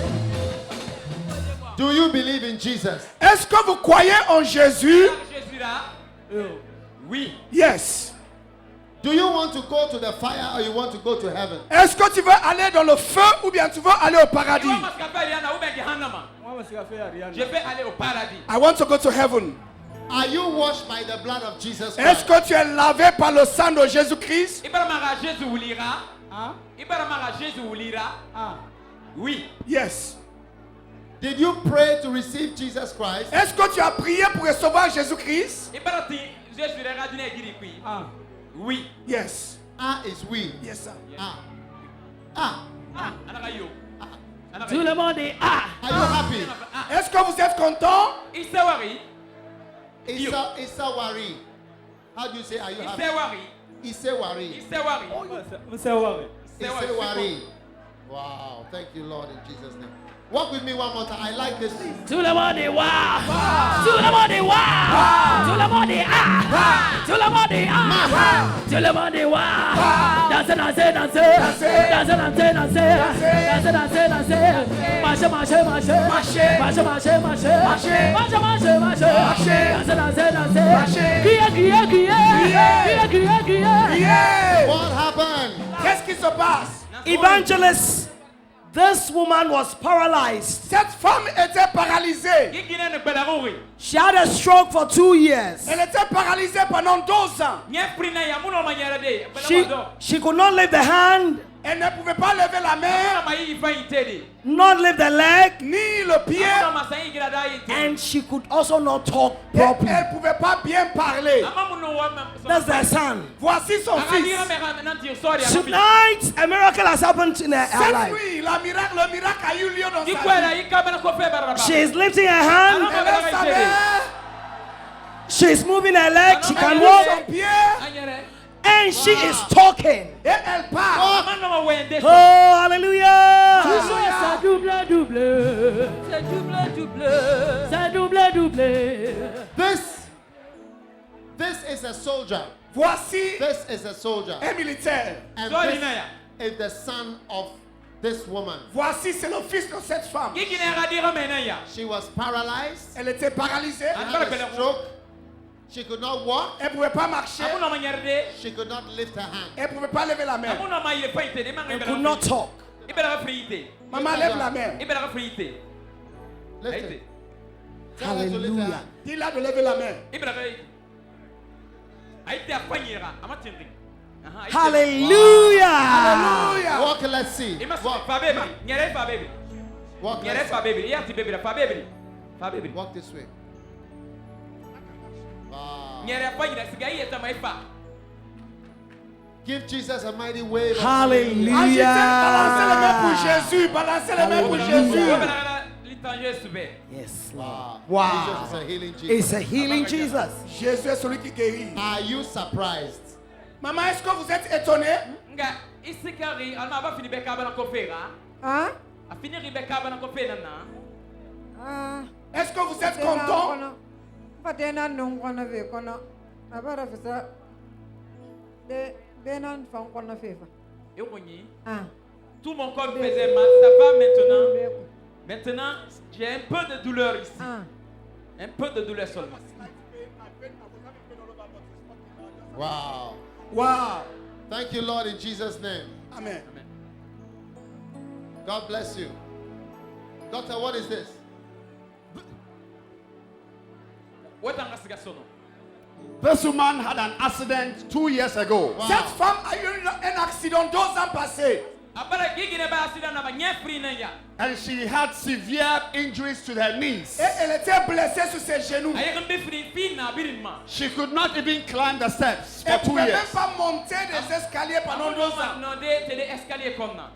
Do you believe in Jesus? Est-ce que vous croyez en Jésus? Oui. Yes. Do you want to go to the fire or you want to go to heaven? Est-ce que tu veux aller dans le feu ou bien tu veux aller au paradis? Je vais aller au paradis. I want to go to heaven. Are you washed by the blood of Jesus Christ? Est-ce que tu es lavé par le sang de Jésus-Christ? Oui. Yes. Did you pray to receive Jesus Christ? Est-ce que tu as prié pour recevoir Jésus-Christ? Oui. Yes. Ah is we. Yes, sir. Ah. Tout le monde est ah. Are you happy? Est-ce que vous êtes content? Isawari. How do you say are you happy? Isawari. Isawari. Wow. Thank you, Lord, in Jesus' name. Walk with me one more time. I like this. Tout le monde est wow. Tout le monde est wow. Tout le monde est ah. Tout le monde est ah. Tout le monde est wow. Dansez, dansez, dansez. Dansez, dansez, dansez. Dansez, dansez, dansez. Marchez, marchez, marchez. Marchez, marchez, marchez. Marchez, marchez, marchez. Dansez, dansez, dansez. Criez, criez, criez. Criez, criez, criez. What happened? Qu'est-ce qui se passe? Evangelist. This woman was paralyzed. Cette femme était paralysée. She had a stroke for 2 years. Elle était paralysée pendant 2 ans. She could not lift the hand. Elle ne pouvait pas lever la main, not lift the leg, ni le pied, and she could also not talk properly. Elle ne pouvait pas bien parler. That's their son. Voici son fils. Tonight, a miracle has happened in her Cette life. nuit, le miracle a eu lieu dans sa vie. She is lifting her hand. Elle lève sa main. She is moving her leg. She can Elle walk. son pied. And she is talking. Et elle parle. Oh, hallelujah. C'est double, double. C'est double, double. C'est double, double. This is a soldier. Voici This is a soldier. un militaire. And this is the son of this woman. Voici c'est le fils de cette femme. She was paralyzed. Elle était paralysée. She had a stroke. She could not walk. Elle ne pouvait pas marcher. She could not lift her hand. Elle ne pouvait pas lever la main. And could not talk. Maman, lève la main. Lift it. Tell her to lift her Hallelujah. hand. Dis-la de lever la main. Hallelujah. Hallelujah. Walk, let's see. Walk. Walk, Walk this way. Wow. Give Jesus a mighty wave. Hallelujah. Balancez les mains pour Jésus. Balancez les mains pour Jésus. Yes, Wow. Wow. Jesus is a healing Jesus. It's a healing Jesus. Jésus est celui qui guérit. Are you surprised? Maman, est-ce que vous êtes étonné? Hein? Est-ce que vous êtes content? Fatena nongwana ve kona. Abara fisa. De benan fang kona fefa. Ah. Tout mon corps faisait mal, ça va maintenant. Maintenant, j'ai un peu de douleur ici. Un peu de douleur seulement. Wow. Wow. Thank you, Lord, in Jesus' name. Amen. God bless you. Doctor, what is this? This woman had an accident 2 years ago. Wow. Cette femme a eu un accident 2 ans passés. And she had severe injuries to her knees. Et elle était blessée sur ses genoux. She could not even climb the steps for Elle 2 pouvait même years. pas monter des escaliers pendant 2 ans.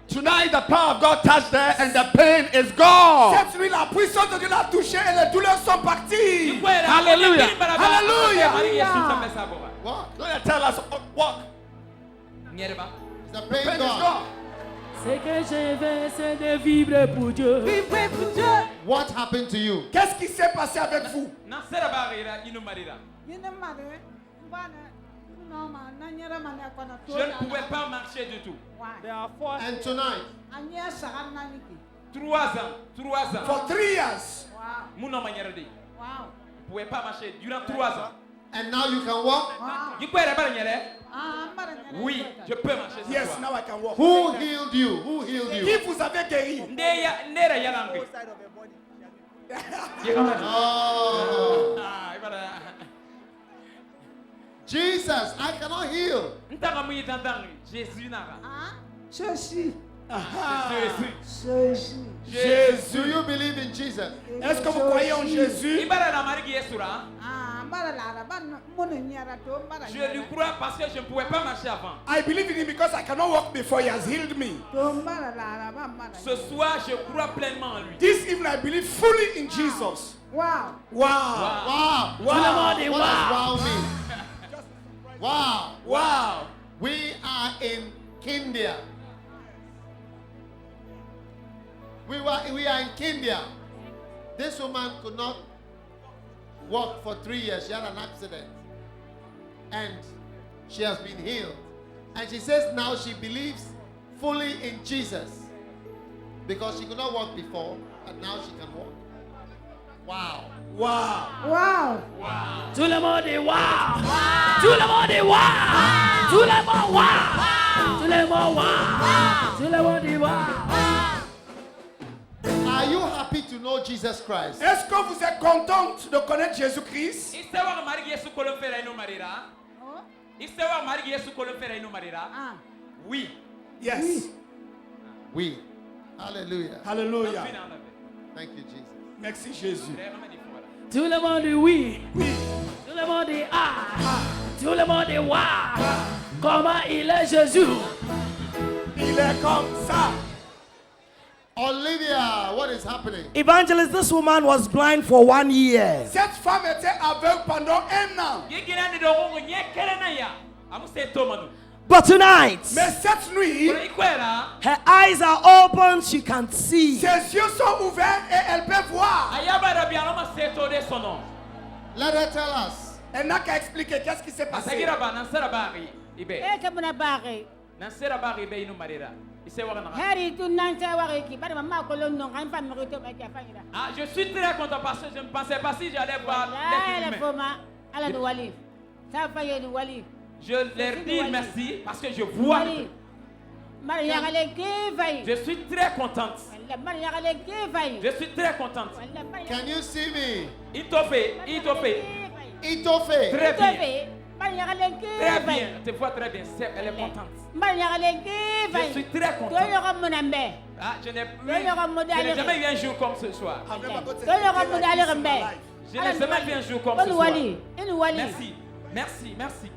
Tonight the power of God touched her and the pain is gone. Cette nuit, la puissance de Dieu l'a touchée et les douleurs sont parties. Hallelujah. Hallelujah. Walk. Let her tell us, walk. The pain gone. Ce que je veux, c'est de vivre pour Dieu. Vivre pour Dieu. What happened to you? Qu'est-ce qui s'est passé avec vous? Je ne pouvais pas marcher du tout. And tonight, 3 ans. For 3 years. Mon nom est Yerdi. Je ne pouvais pas marcher durant 3 ans. and now you can walk. Oui, je peux marcher. Yes, now I can walk. Who healed you? Who healed you? Qui vous avez guéri? Oh. Jesus, I cannot heal. Jésus. Jésus. Do you believe in Jesus? Est-ce que vous croyez en Jésus? Je lui crois parce que je ne pouvais pas marcher avant. I believe in him because I cannot walk before he has healed me. Ce soir, je crois pleinement en lui. This evening I believe fully in Jesus. Wow. Wow. Wow. Wow. What does wow mean? Wow. Wow. We are in KINDIA. We are in KINDIA. This woman could not walk for 3 years. She had an accident. And she has been healed. And she says now she believes fully in Jesus. Because she could not walk before, but now she can walk. Wow. Wow. Wow. Wow. Tout le monde est wow. Tout le monde est wow. Tout le monde wow. Tout le monde wow. Tout le monde est wow. Are you happy to know Jesus Christ? Est-ce que vous êtes contente de connaître Jésus-Christ? Oui. Yes. Oui. Hallelujah. Hallelujah. Thank you, Jesus. Merci Jésus. Tout le monde dit oui. Tout le monde dit ah. Tout le monde dit wow. Comment il est Jésus? Il est comme ça. Olivia, what is happening? Evangelist, this woman was blind for 1 year. Cette femme était aveugle pendant 1 an. But tonight, Mais cette nuit, her eyes are open, she can see. ses yeux sont ouverts et elle peut voir. Let her tell us. Elle n'a qu'à expliquer qu'est-ce qui s'est passé. Ah, je suis très content parce que je ne pensais pas si j'allais voir l'être humain. Je leur dis merci parce que je vois. Je suis très contente. Je suis très contente. Can you see me? Il te fait. Très bien. Très bien. Tu vois très bien. Elle est contente. Je suis très contente. Ah, je n'ai jamais eu un jour comme ce soir. Je n'ai jamais vu un jour comme ce soir. Merci. Merci. Merci.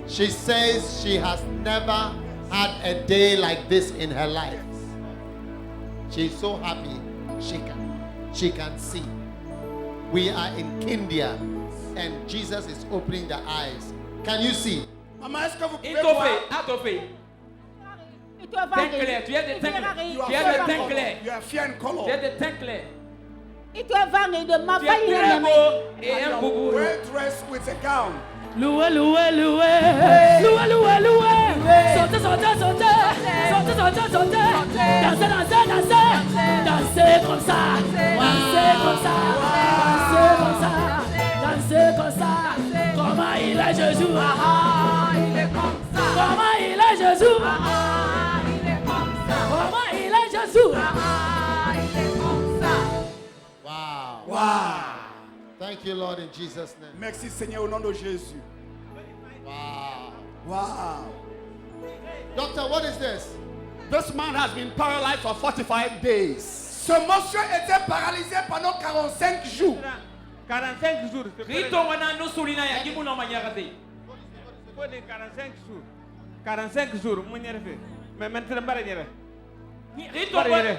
She says she has never had a day like this in her life. She's so happy she can see. We are in KINDIA and Jesus is opening the eyes. Can you see? Maman, est-ce que vous pouvez Il voir? Teint clair. Tu as des teint clair. Tu as des teint clair. You are fair in color. Tu as des teint clair. Tu es très beau et un boubou. Well dressed with a gown. Loué, loué, loué. Loué, loué, loué. Sautez, sautez, sautez. Sautez, sautez, sautez. Dansez, dansez, dansez. Dansez comme ça. Dansez comme ça. Dansez comme ça. Dansez comme ça. Comment il est Jésus? Il est comme ça. Comment il est Jésus? Il est comme ça. Comment il est Jésus? Il est comme ça. Wow. Wow. Thank you, Lord, in Jesus' name. Merci Seigneur au nom de Jésus. Wow. Wow. Doctor, what is this? This man has been paralyzed for 45 days. Ce monsieur était paralysé pendant 45 jours. 45 jours. Rito wana nusulina ya gibu na manyagade. 45 jours, mais maintenant, Rito wana.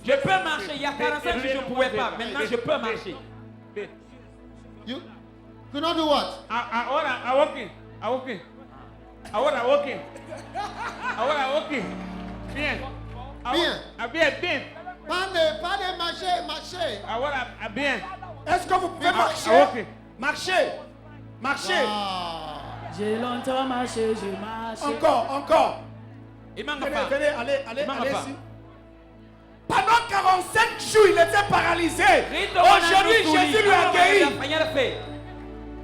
Je peux marcher. Il y a 45 jours, je ne pouvais pas. Maintenant, je peux marcher. You could not do what? I walking. Bien. Bien. Pas marcher. Bien. Est-ce que vous pouvez marcher? Marcher. J'ai longtemps marché, j'ai marché. Encore. Venez, allez ici. Pendant 45 jours, il était paralysé. Aujourd'hui, Jésus lui a guéri.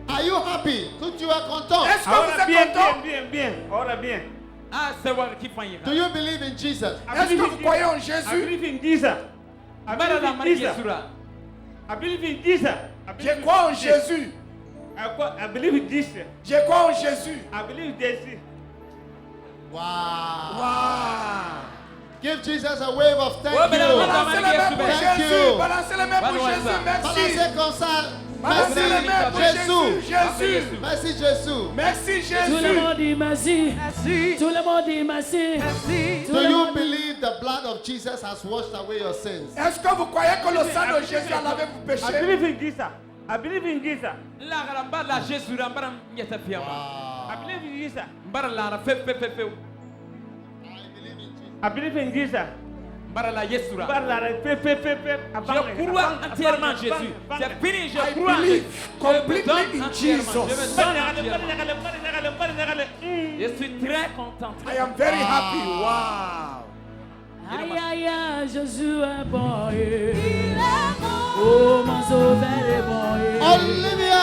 Are you happy? Tu es content? Est-ce que vous êtes content? Bien. Ah, c'est vrai qui fait. Do you believe in Jesus? Est-ce que vous croyez en Jésus? I believe in Jesus. Je crois en Jésus. I believe in Jesus. Je crois en Jésus. I believe in Jesus. Wow. Give Jesus a wave of thank you. Balancez les mains pour Thank Jésus. you. Balancez les mains pour Jésus. Merci. Balancez comme ça. Balancez les mains pour Jésus. Merci Jésus. Merci Jésus. Tout le monde dit merci. Tout le monde dit merci. Do you believe the blood of Jesus has washed away your sins? Est-ce que vous croyez que le sang de Jésus a lavé vos péchés? I believe in Jesus. I believe in Jesus. La ramba la Jésus ramba nyata fiama. I believe in Jesus. Mbara la fe. I believe in Jesus. Je crois entièrement en Jésus. C'est fini, je crois en Jésus. Completely in Jesus. Je suis très content. I am very happy. Wow. Aïe aïe aïe, Jésus est bon. Oh, mon sauveur est bon. Hallelujah.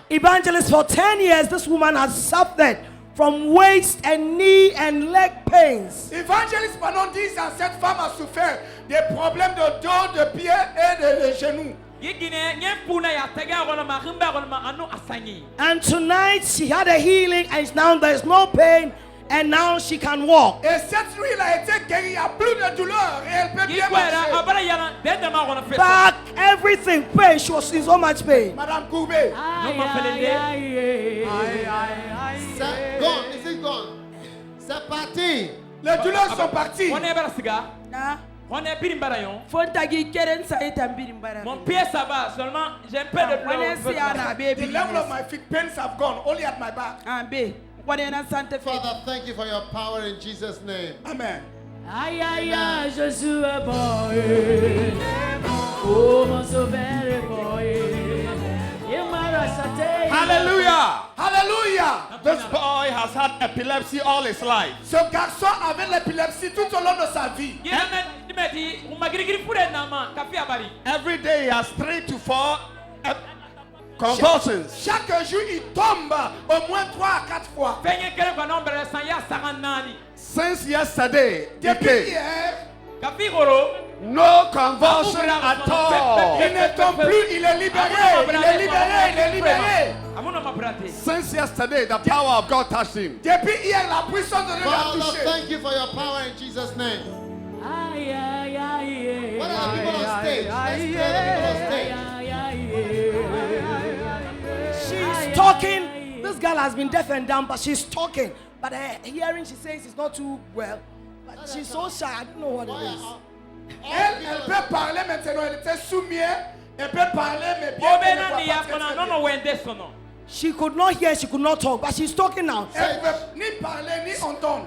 Evangelist, for 10 years, this woman has suffered from waist and knee and leg pains. Évangéliste, pendant 10 ans, cette femme a souffert des problèmes de dos, de pied et de genoux. And tonight she had a healing, and now there's no pain, and now she can walk. Et cette nuit, elle a été guérie, il n'y a plus de douleur et elle peut bien marcher. Back, everything, pain. She was in so much pain. Madame Koubé. C'est gone. Is it gone? C'est parti. Les douleurs sont parties. Mon pied ça va, seulement j'ai un peu de douleur. The level of my feet pains have gone, only at my back. Father, thank you for your power in Jesus' name. Amen. Aïe aïe aïe, Jésus est bon. Oh, mon sauveur est bon. Hallelujah. Hallelujah. This boy has had epilepsy all his life. Ce garçon avait l'épilepsie tout au long de sa vie. Every day he has 3 to 4 convulsions. Chaque jour, il tombe au moins 3 à 4 fois. Since yesterday, Depuis hier, no convulsion at all. il ne tombe plus, il est libéré. Il est libéré, il est libéré. Since yesterday, the power of God touched him. Depuis hier, la puissance de Dieu l'a Father, touché. thank you for your power in Jesus' name. Aïe aïe aïe. What are the people on stage? Let's clear the people on stage. She's talking. This girl has been deaf and dumb, but she's talking. But her hearing, she says, is not too well. But she's so shy. I don't know what it is. Elle peut parler maintenant. Elle était sourd-muette. Elle peut parler, mais bien qu'elle ne voit pas très bien. She could not hear, she could not talk, but she's talking now. Elle ne peut ni parler ni entendre.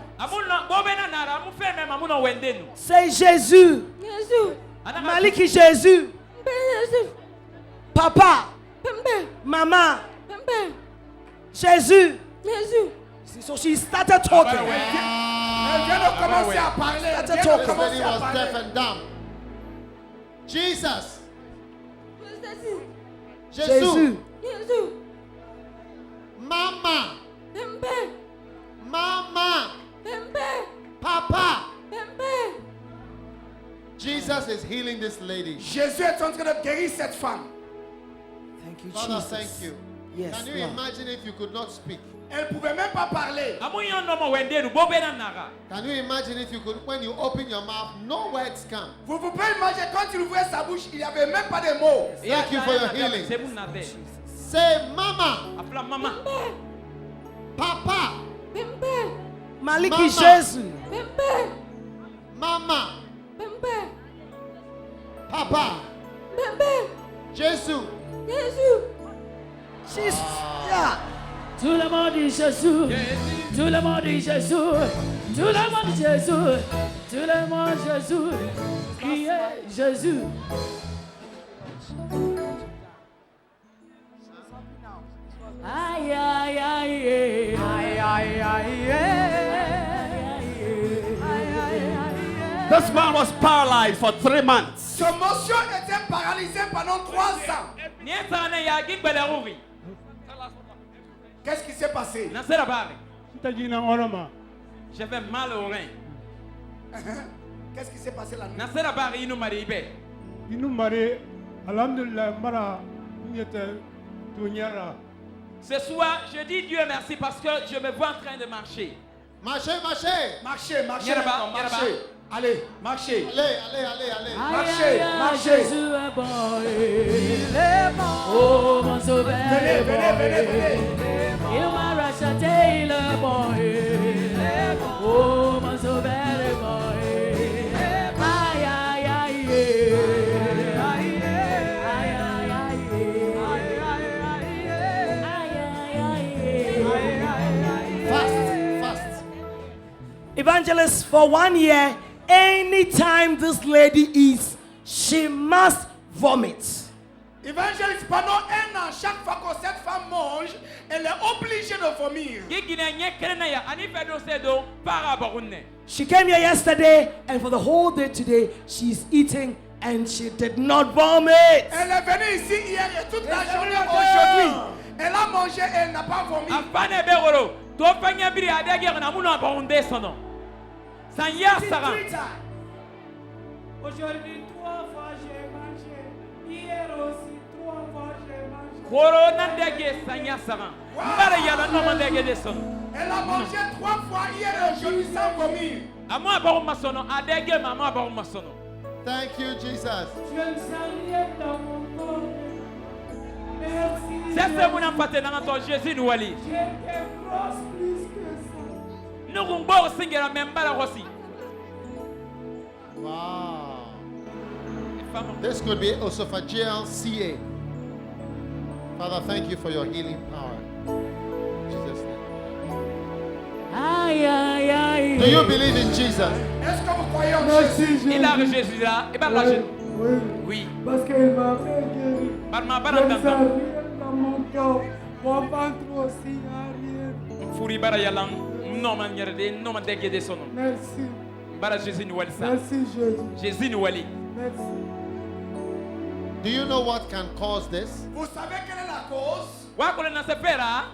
Say Jésus. Maliki Jésus. Papa. Mama. Jésus. So she started talking. Elle vient de commencer à parler. Elle vient de This commencer lady à was deaf parler. and dumb. Jesus. Jésus. Mama. Mama. Papa. Jesus is healing this lady. Jésus est en train de guérir cette femme. Thank you, Father, Jesus. thank you. Yes, Can you Lord. imagine if you could not speak? Elle ne pouvait même pas parler. Can you imagine if you could, when you open your mouth, no words come? Vous pouvez imaginer quand il ouvrait sa bouche, il n'y avait même pas de mots. Thank you for your healing. Say, Mama. Papa. Maliki Mama. Jésus. Mama. Papa. Jesus. She's, yeah. Tout le monde dit Jésus. Tout le monde dit Jésus. Tout le monde dit Jésus. Tout le monde Jésus. Qui est Jésus? Aïe aïe aïe. Aïe aïe aïe. This man was paralyzed for 3 months. Son motion était paralysée pendant 3 ans. Qu'est-ce qui s'est passé? J'avais mal au rein. Qu'est-ce qui s'est passé la nuit? Ce soir, je dis Dieu merci parce que je me vois en train de marcher. Marchez, marchez. Marchez, marchez, Y'a là-bas, maintenant, y'a là-bas. marchez. Allez, marchez. Allez. Marchez, marchez. Jésus est bon. Il est bon. Oh, mon sauveur est bon. Venez. Il m'a racheté, il est bon. Oh, mon sauveur est bon. Aïe, aïe, aïe. Aïe, aïe, aïe. Fast. Evangelist, for 1 year, anytime this lady eats, she must vomit. Évangéliste, pendant un an, chaque fois que cette femme mange, elle est obligée de vomir. She came here yesterday, and for the whole day today, she's eating, and she did not vomit. Elle est venue ici hier et toute la journée aujourd'hui. Elle a mangé et elle n'a pas vomi. Aujourd'hui, 3 fois j'ai mangé. Hier aussi, 3 fois j'ai mangé. Elle a mangé 3 fois hier et aujourd'hui sans vomir. Thank you, Jesus. Je ne sens rien dans mon corps. Merci. C'est ce qu'on a fait dans ton Jésus nous ali. J'étais grosse plus que ça. Nous gombo singera même pas la aussi. Wow. This could be esophageal CA. Father, thank you for your healing power. In Jesus' name. Do you believe in Jesus? Est-ce que vous croyez en Merci, Jésus? Il a Jésus là. Et pas là. Oui. Parce qu'il m'a fait guérir. Je ne sens rien dans mon corps. Mon ventre aussi n'a rien. Furi bara yalang. Non man yerde, non man dege de sono. Merci. Bara Jésus nous ali ça. Merci Jésus. Jésus nous ali. Merci. Do you know what can cause this? Vous savez quelle est la cause? Wa ko na se fera.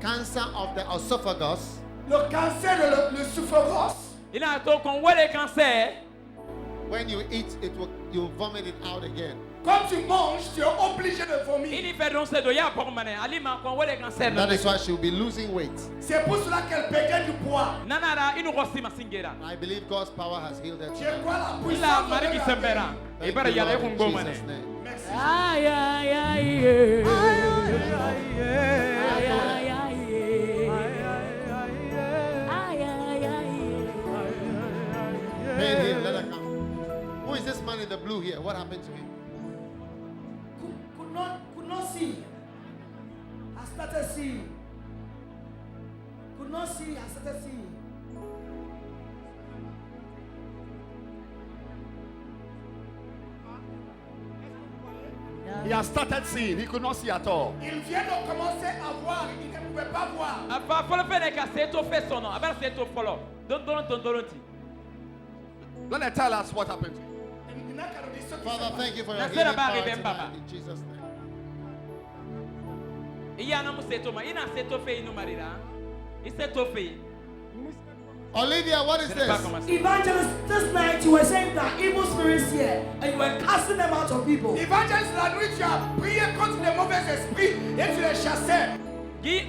Cancer of the esophagus. Le cancer de l'œsophagos. Il a to kon wele cancer. When you eat, you vomit it out again. Quand tu manges, tu es obligé de vomir. Il fait donc c'est de ya pour mané. Ali ma kon wele cancer. That is why she will be losing weight. C'est pour cela qu'elle perdait du poids. Nanara inu rosi masingera. I believe God's power has healed her. Je crois la Il puissance a de mari qui Dieu. sembera. E bara yala ko ngo mané. Merci. Aïe, aïe, aïe, Pain here, let her come. Who is this man in the blue here? What happened to him? Could not see. I started seeing. Could not see. I started seeing. He has started seeing. He could not see at all. Il vient de commencer à voir. Il ne pouvait pas voir. Apa folo fe ka se to fe sono. Aba se to folo. Don ti. Let her tell us what happened. Father, thank you for your Na healing sera ba power ribe tonight baba. in Jesus' name. Iya na mu se to ma. Ina se to fe inu marira. I se to fe. Olivia, what is this? Evangelist, this night you were saying that evil spirits here and you were casting them out of people. Evangelist, la nuit tu as prié contre les mauvais esprits et tu les chassais. This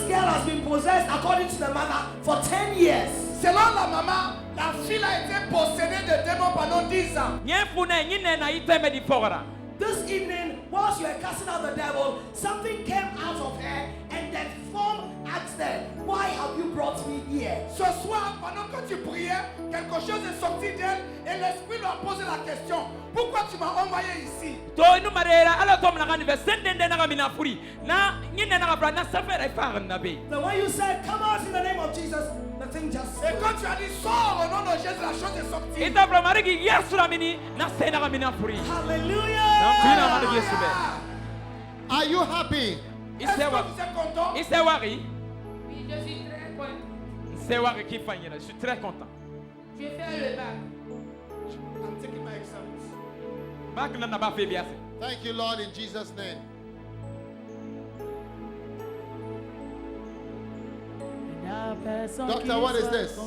girl has been possessed according to the mother for 10 years. Selon la maman, la fille a été possédée de démons pendant 10 ans. This evening, whilst you were casting out the devil, something came out of her and that form asked her, why have you brought me here? Ce soir, pendant que tu priais, quelque chose est sorti d'elle et l'esprit lui a posé la question, pourquoi tu m'as envoyé ici? The way you said, come out in the name of Jesus, the thing just... Et quand tu as dit, sors au nom de Jésus, la chose est sortie. Hallelujah! Are you happy? Est-ce que vous êtes content? Oui, je suis très content. Je suis très content. Je vais faire le bac. I'm taking my exams. Thank you, Lord, in Jesus' name. Doctor, what is this?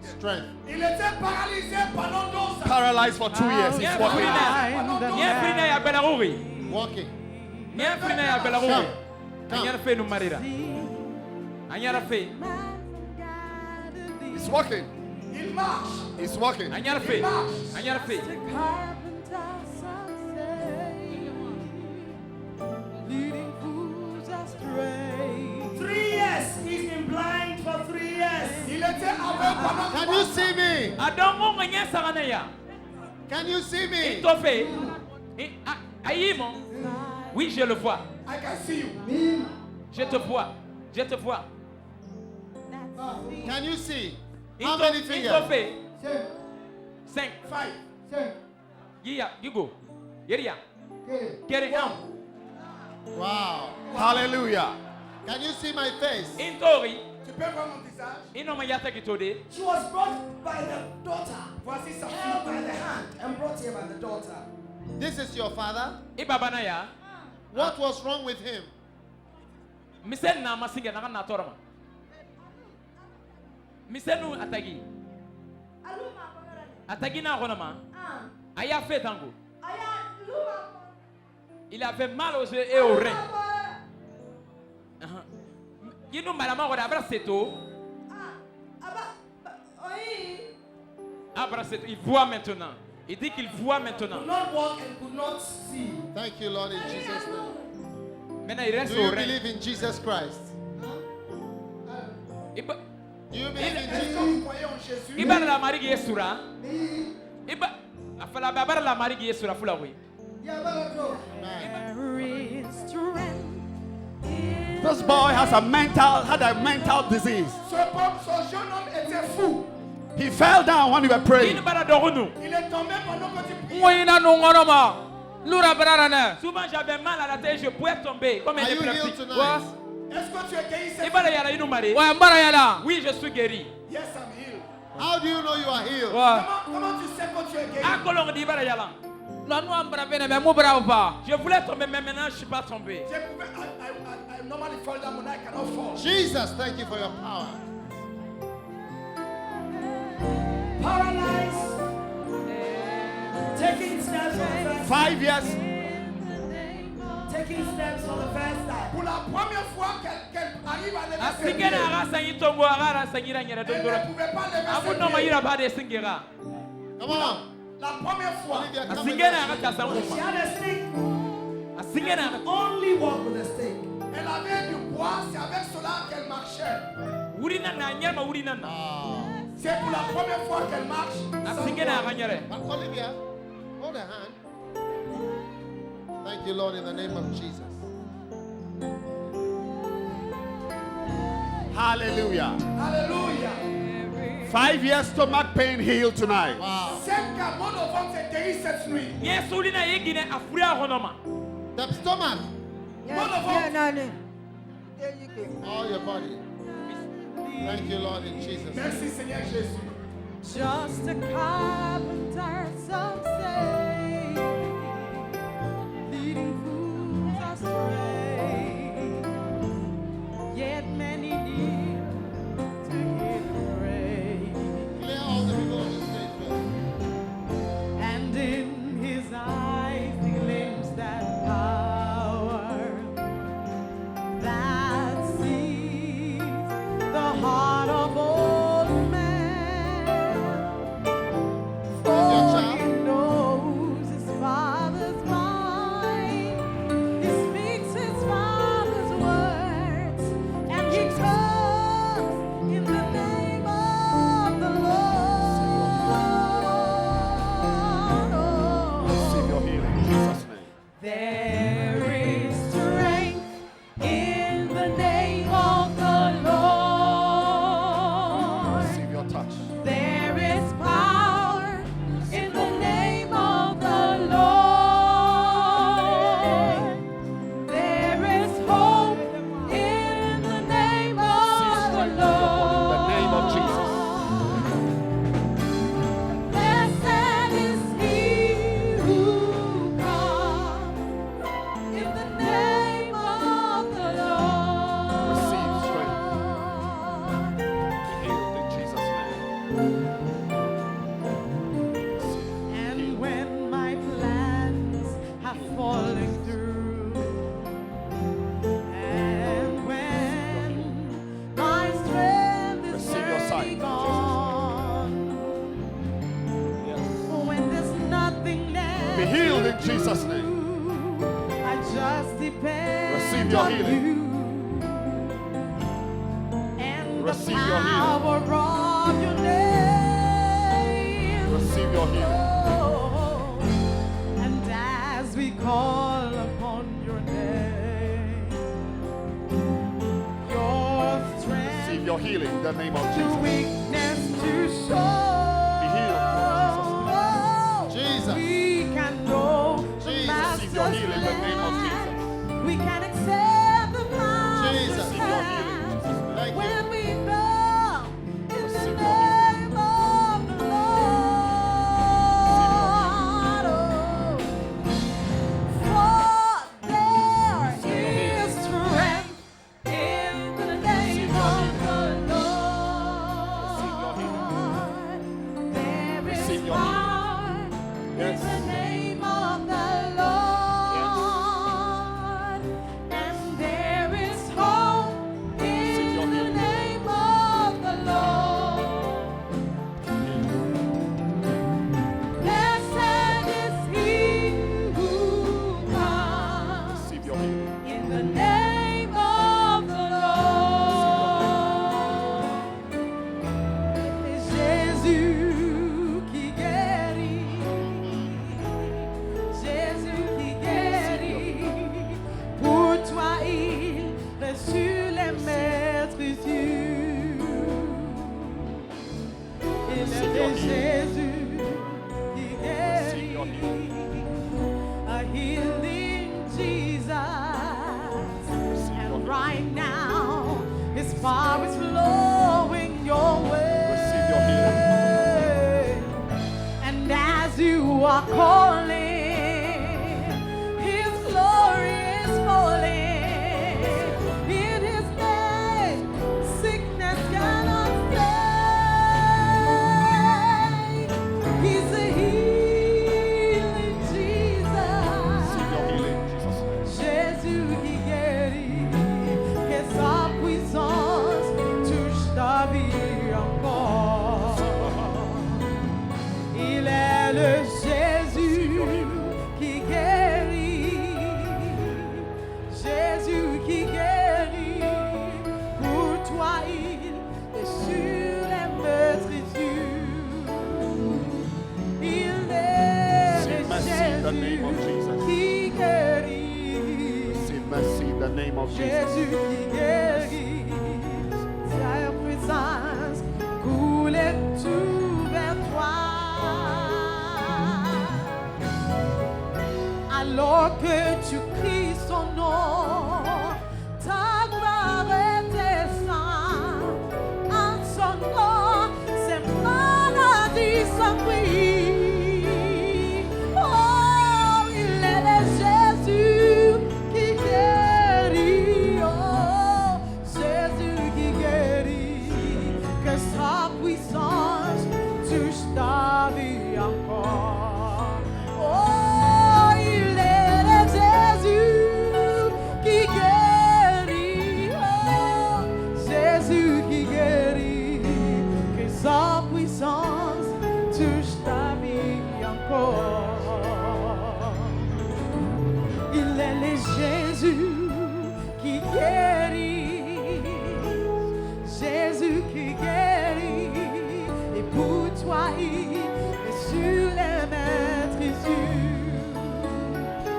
Strength. Il était paralysé pendant 12 ans. Paralyzed for 2 years. He's walking. Walking. He's walking. Il marche. He's walking. Il marche. 3 years, he's been blind for 3 years. Il était aveugle pendant 3 ans. Can you see me? Can you see me? Oui, je le vois. I can see you. Je te vois. Je te vois. Can you see? How many fingers? 5. 5. Go. Get it down. Wow. Hallelujah. Can you see my face? Tu peux voir mon visage? She was brought by the daughter. Voici sa fille by the hand and brought here by the daughter. This is your father? What was wrong with him? Aya fait tango. Il avait mal aux yeux et aux reins. Il nous m'a dit abraceto. Abraceto, il voit maintenant. Il dit qu'il voit maintenant. Could not walk and could not see. Thank you, Lord, in Jesus' name. Maintenant, il reste Do you aux reins. believe in Jesus Christ? Do you believe in Est-ce que vous croyez en Jésus? Iba la mari qui est sura. Iba afala babar la mari qui est sura fula oui. This boy had a mental disease. Ce jeune homme était fou. He fell down when we were praying. Il est tombé pendant que tu priais. Souvent j'avais mal à la tête, je pouvais tomber comme un Are you healed épileptique. tonight? Est-ce que tu es guéri cette Iba la yala inu mari. Oui, je suis guéri. Yes, I'm healed. How do you know you are healed? Comment tu sais que tu es guéri? Akolong di iba la yala. Je voulais tomber, mais maintenant je ne suis pas tombé. I normally fall down when I cannot fall. Jesus, thank you for your power. Paralyzed. Taking steps for the first 5 years. Taking steps for the first time. Pour la première fois qu'elle arrive à lever ses pieds, Asingena arasangi tongo agara sangira nyera elle dondora. ne pouvait pas lever Abu ses no pieds. mayira bade singera. Come on. La première fois, Olivia, come Asingena and arata She sango. had a stick. Asingena Only walk with a stick. elle avait du bois, c'est avec cela qu'elle marchait. urina na nyama urina na. C'est pour la première fois qu'elle marche. Asingena aranyere. But Olivia, hold a hand. Thank you, Lord, in the name of Jesus. Hallelujah. Alléluia. 5 years stomach pain healed tonight. Wow. 5 cas, mon enfant s'est guéri cette nuit. Yesu ulina yegine afuria honoma. The stomach, Mon enfant. all your body. Thank you, Lord, in Jesus' name. Merci Seigneur Jésus. Just a carpenter, some say, leading fools astray. Yet many kneel to hear him pray. Clear all the people on the stage, please. And in his eyes he gleams that power that sees the heart of old man. For he knows his father's mind. He speaks his father's words, and he comes in the name of the Lord. Receive your healing in Jesus' name. There is strength in the name of the Lord. Receive your touch. There is power in the name of the Lord. There is hope in the name of the Lord. In the name of Jesus. Blessed is he who comes in the name of the Lord. Receive strength. Healed in Jesus' name. And when my plans have fallen through, and when my strength is Receive your sight. nearly gone, when there's nothing left Be healed in to Jesus' name. do, I just depend Receive your on healing. you and Receive the your healing. power of your name. Receive your healing. And as we call upon your name, your strength Receive your healing in the name of Jesus. Weakness to show. Be healed, Jesus. We can know the receive your Master's healing in the name of plan. Jesus. We can accept the Master's Jesus. Receive your healing, plan. Jesus. Thank When you. we go in the Receive your name of the Lord, for there is strength in the name of the Lord. There is Receive your power in Yes. the name of the Lord, and there is hope Receive in your the healing. name of the Lord. Blessed is he who comes Receive your healing. in the name of the Lord. Jésus qui guérit, Jésus qui guérit. Pour toi il reçut les maîtres yeux. Il est Jésus qui guérit. A healing Jesus. And right now, His power is flowing your Receive your way. And as you are calling, His glory is falling. In His name, sickness cannot stay. He's a healing Jesus. Receive your healing, Jesus. Jésus qui guérit, que sa puissance touche ta vie encore. Il est le Jésus qui guérit, Jésus qui guérit. Pour toi il est sur les maîtres yeux. Il est Say le mercy in the name of Jésus Jesus. qui guérit. Say mercy in the name of Jesus. Jésus qui guérit, sa puissance coule tout vers toi. Alors que tu cries son nom, ta gloire descend. En son nom, ces maladies s'enfuient. Oh, il est le Jésus qui guérit. Oh, Jésus qui guérit. Que sa puissance touche ta vie encore. Oh, il est le Jésus qui guérit. Oh, Jésus qui guérit. Que sa puissance touche ta vie encore. Il est le Jésus qui guérit. Jésus qui guérit. Et pour toi, il est sur les maîtres yeux.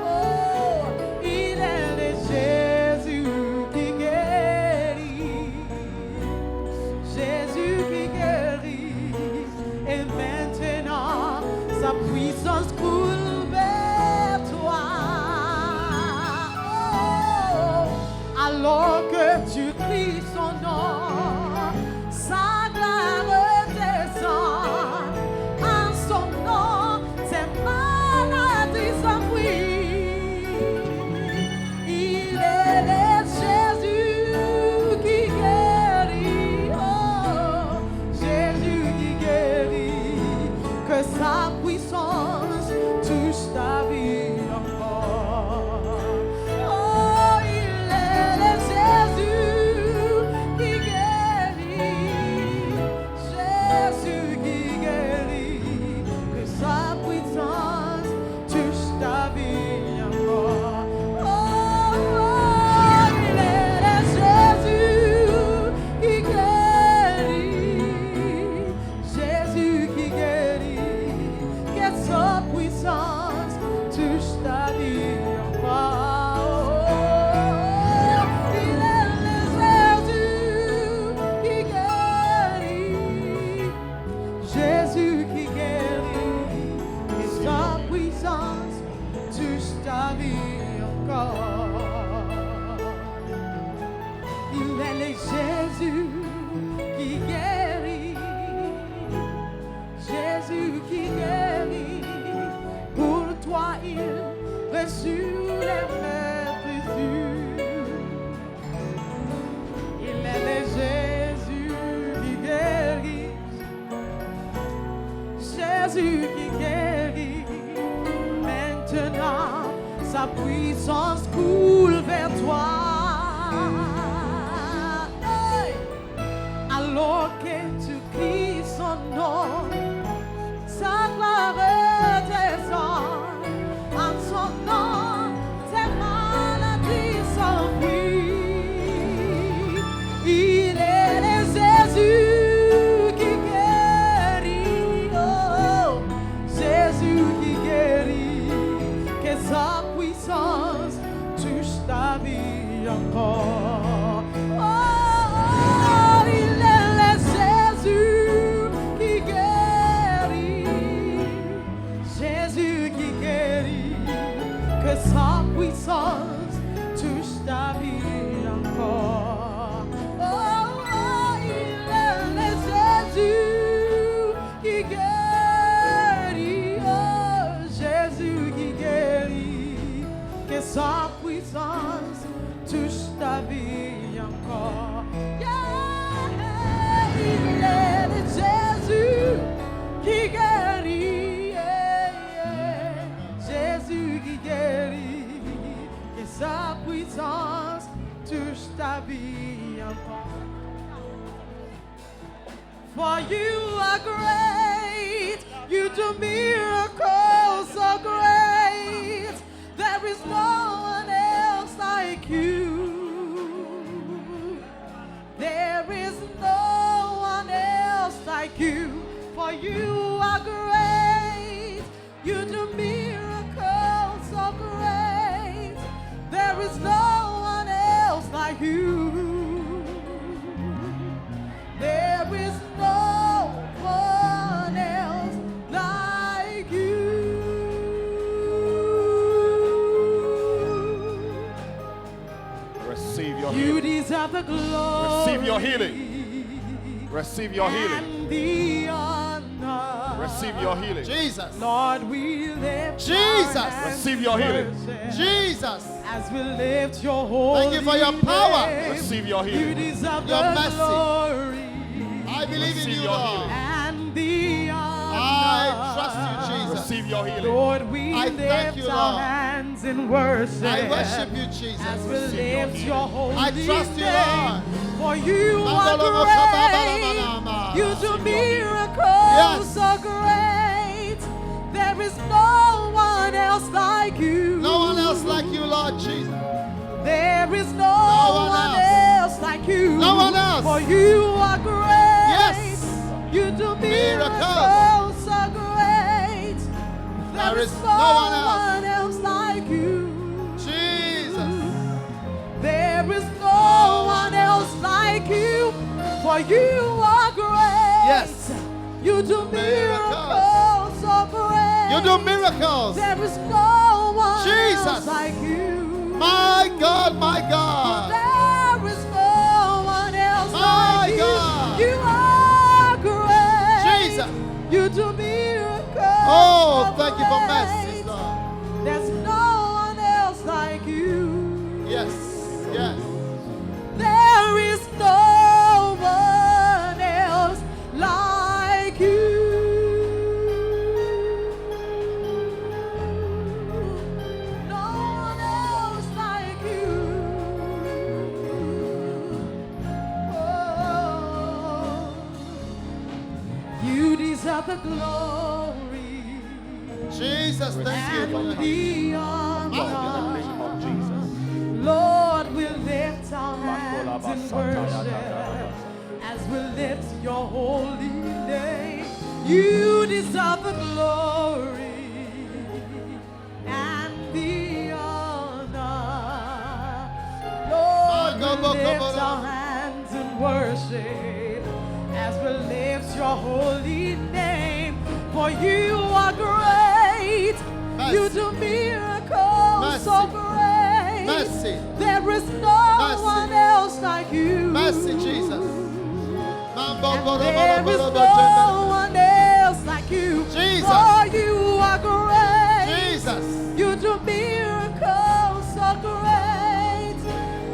Oh, il est le Jésus qui guérit. Jésus qui guérit. Et maintenant, sa puissance coule vers toi. Oh, alors que tu cries son nom, sa gloire descend. En son nom, tes maladies s'enfuient. Il est le Jésus qui guérit. Oh, Jésus qui guérit. Que sa puissance touche ta vie encore. Oh, il est le Jésus qui guérit. Jésus qui guérit, Jésus qui guérit. Pour toi il reçut les meurtrissures. Il est le Jésus qui guérit, Jésus qui guérit. Maintenant sa puissance coule vers toi. Hey! Alors que tu cries son nom, sa gloire descend. En son nom, tes maladies s'enfuient. Il est le Jésus qui guérit. Oh, Jésus qui guérit. Que sa puissance touche ta vie encore. Oh, il est le Jésus qui guérit. Jésus qui guérit. Que sa puissance touche ta vie encore. Oh, il est le Jésus qui guérit. Oh, Jésus qui guérit. Que sa puissance touche ta vie encore. Yeah, il est le Jésus qui guérit. Yeah, yeah. Jésus qui guérit. Que sa puissance touche ta vie encore. For you are great, you do miracles so great. There is no one else like you. There is no one else like you. For you are great, you do miracles so great. There is no one else like you. There is no one else like you. Receive your You healing. deserve the glory. Receive your healing. Receive your healing. And the honor. Receive your healing. Jesus. Lord, we lift Jesus. our hands Receive your healing. in worship. Jesus. As we lift your holy Thank you for your power. name. Receive your You healing. deserve Your the mercy. glory. I believe in Receive you, your Lord. healing. And the honor. I trust you, Jesus. Receive your healing. Lord, we I thank lift you, our Lord. hands in worship. I worship you, As Jesus. we lift your holy I trust you, name. Lord. For you are Mandolo great. Mokababalamanama. You do miracles Yes. so great. There is no one else like you. No one else like you, Lord Jesus. There is no one one else. else like you. No one else. For you are great. Yes. You do Miracles. miracles so great. There is no no one one else like you. Jesus. There is no one else like you. For you are great. Yes. You do miracles so great. You do miracles. There is no one Jesus. else like you. My God, my God. There is no one else My like God. you. You are great. Jesus. You do miracles. Oh, so thank you for great. mercy, Lord. There's no one else like you. Yes. Yes. There is no one else like you. No one else like you. Oh, you deserve the glory. Jesus, thank you for your And the honor. Jesus. Lord, we'll lift our hands in worship as we lift your holy name. You deserve the glory and the honor. Lord, we'll lift our hands in worship as we lift your holy name. For you are great. Mercy. You do miracles so great. Mercy. There is no Mercy. one else like you. Mercy, Jesus. there is no one else like you. Jesus. For you are great. Jesus. You do miracles so great.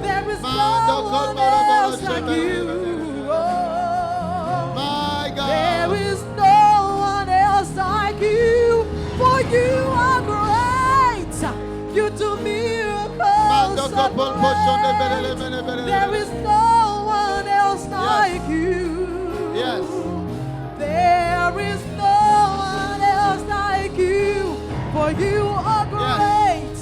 There is no one else like you. Oh, my God. There is no one else like you. For you are great. You do miracles so great. There is no one else like you. Yes. There is no one else like you. For you are great.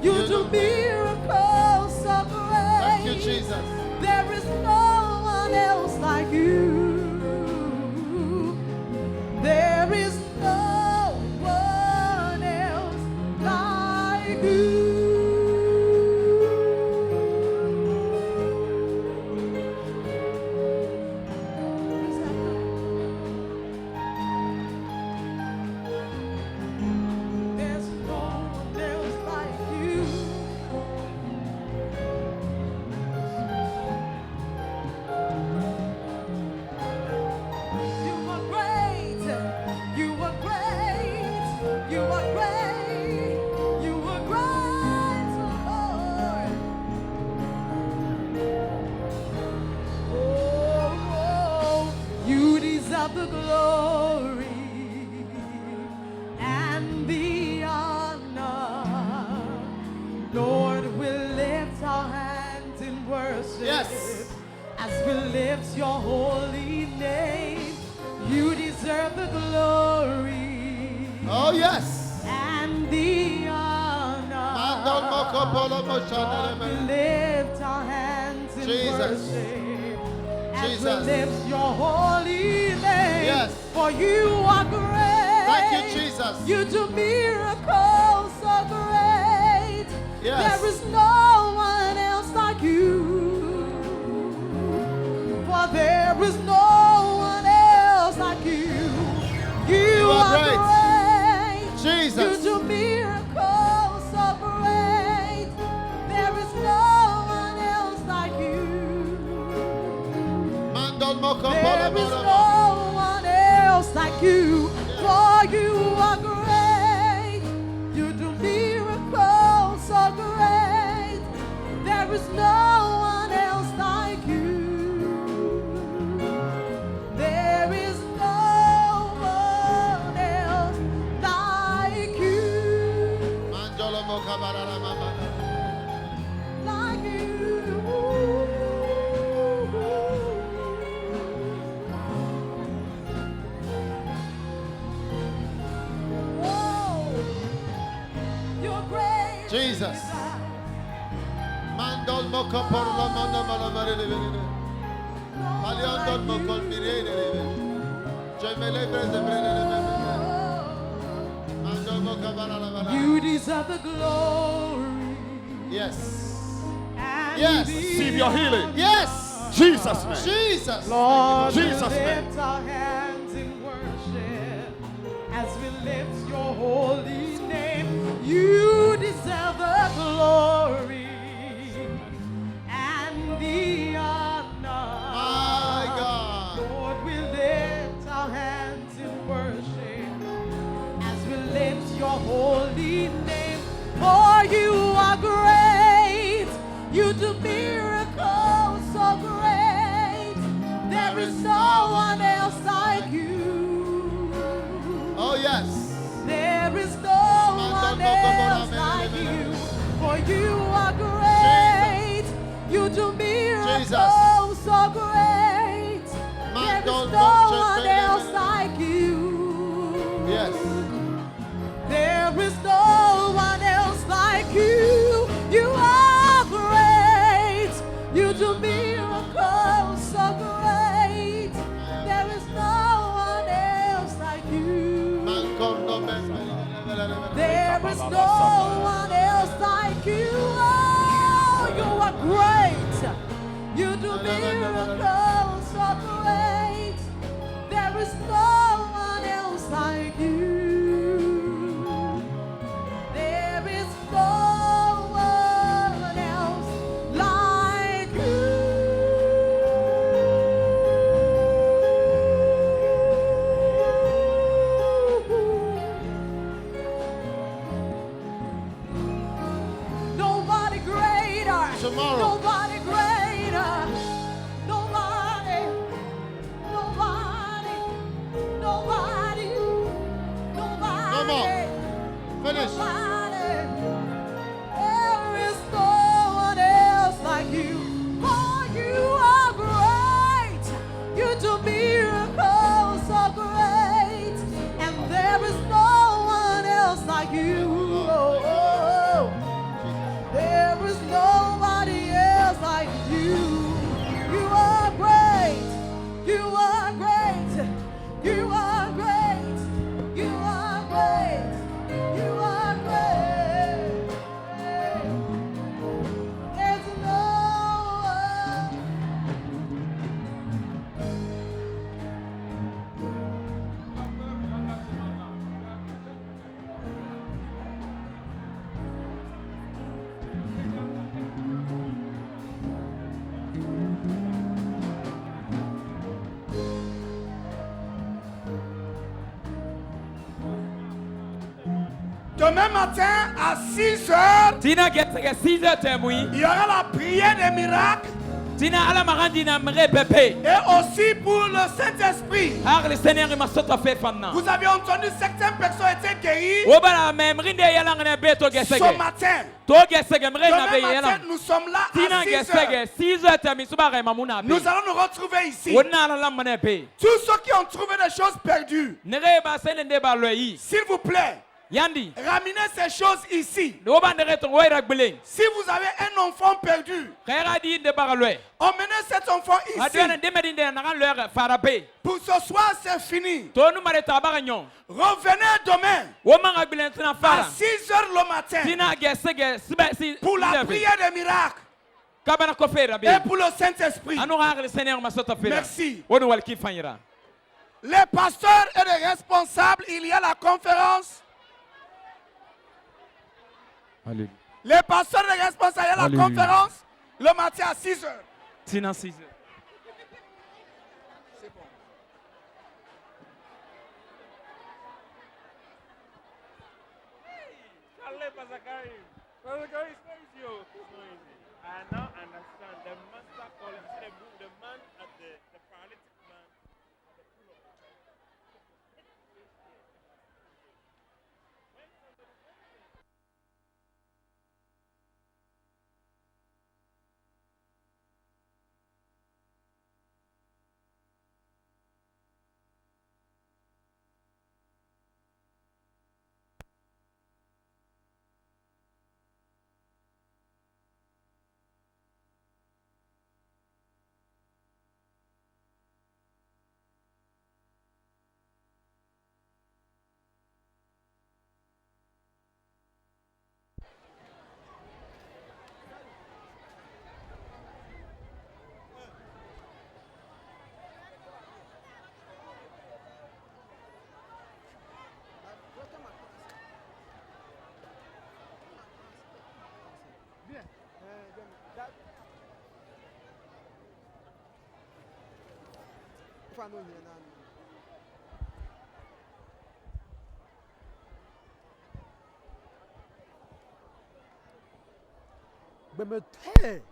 You do miracles so great. Thank you, Jesus. There is no one else like you. There is no one else like you. There's no one else like you. You are great. You are great. You are great. You are great, Lord. Oh, you deserve the glory and the honor. Lord, we'll lift our hands in worship. Yes. As we lift your holy name, you deserve the glory. Oh, yes. And the honor. Lord, we lift our hands in Jesus. worship. As Jesus. we lift your holy name. Yes. For you are great. Thank you, Jesus. You do miracles so great. Yes. There is no one else like you. For there is no one else like you. You are are great. Jesus. You do miracles so great. There is no one else like you. There is no one else like you. For you are great. You do miracles so great. There is no one else like you. There is no one else like you. Like you. Oh, you're great. Jesus. Mandol moko por la mano malamare de venire. Aliandol moko mirene de. Jemele breze brene de. Mandol moko barala. You deserve the glory. Yes. And Yes. the Receive your healing. Yes. Jesus' name. Jesus. Lord, Jesus' we name. lift our hands in worship as we lift your holy name. You deserve the glory and the honor. My God. Lord, we lift our hands in worship as we lift your holy name. For you are great. You do miracles so great. There is no one else like you. Oh, yes. There is no one else like you. For you are great. You do miracles so great. There is no one else like you. Yes. There is no one else like you. You are great. You do miracles so great. There is no one else like you. There is no one else like you. Oh, you are great. You do miracles so great. There is no one else like you. There is no one else like you. Demain matin à 6 heures, il y aura la prière des miracles. Et aussi pour le Saint-Esprit. Vous avez entendu certaines personnes étaient guéries ce matin. Demain matin, nous sommes là à 6 heures. Nous allons nous retrouver ici. Tous ceux qui ont trouvé des choses perdues, s'il vous plaît, Yandi, ramenez ces choses ici. Si vous avez un enfant perdu, emmenez cet enfant ici. Pour ce soir, c'est fini. Revenez demain à 6 heures le matin pour la prière des miracles et pour le Saint-Esprit. Merci. Les pasteurs et les responsables, il y a la conférence. Alléluia. Les pasteurs et les responsables, il y a la conférence le matin à 6 heures. Sinon 6 heures. C'est bon. I now understand the master called him, the man at the paralytic man at the pool of water. Hey.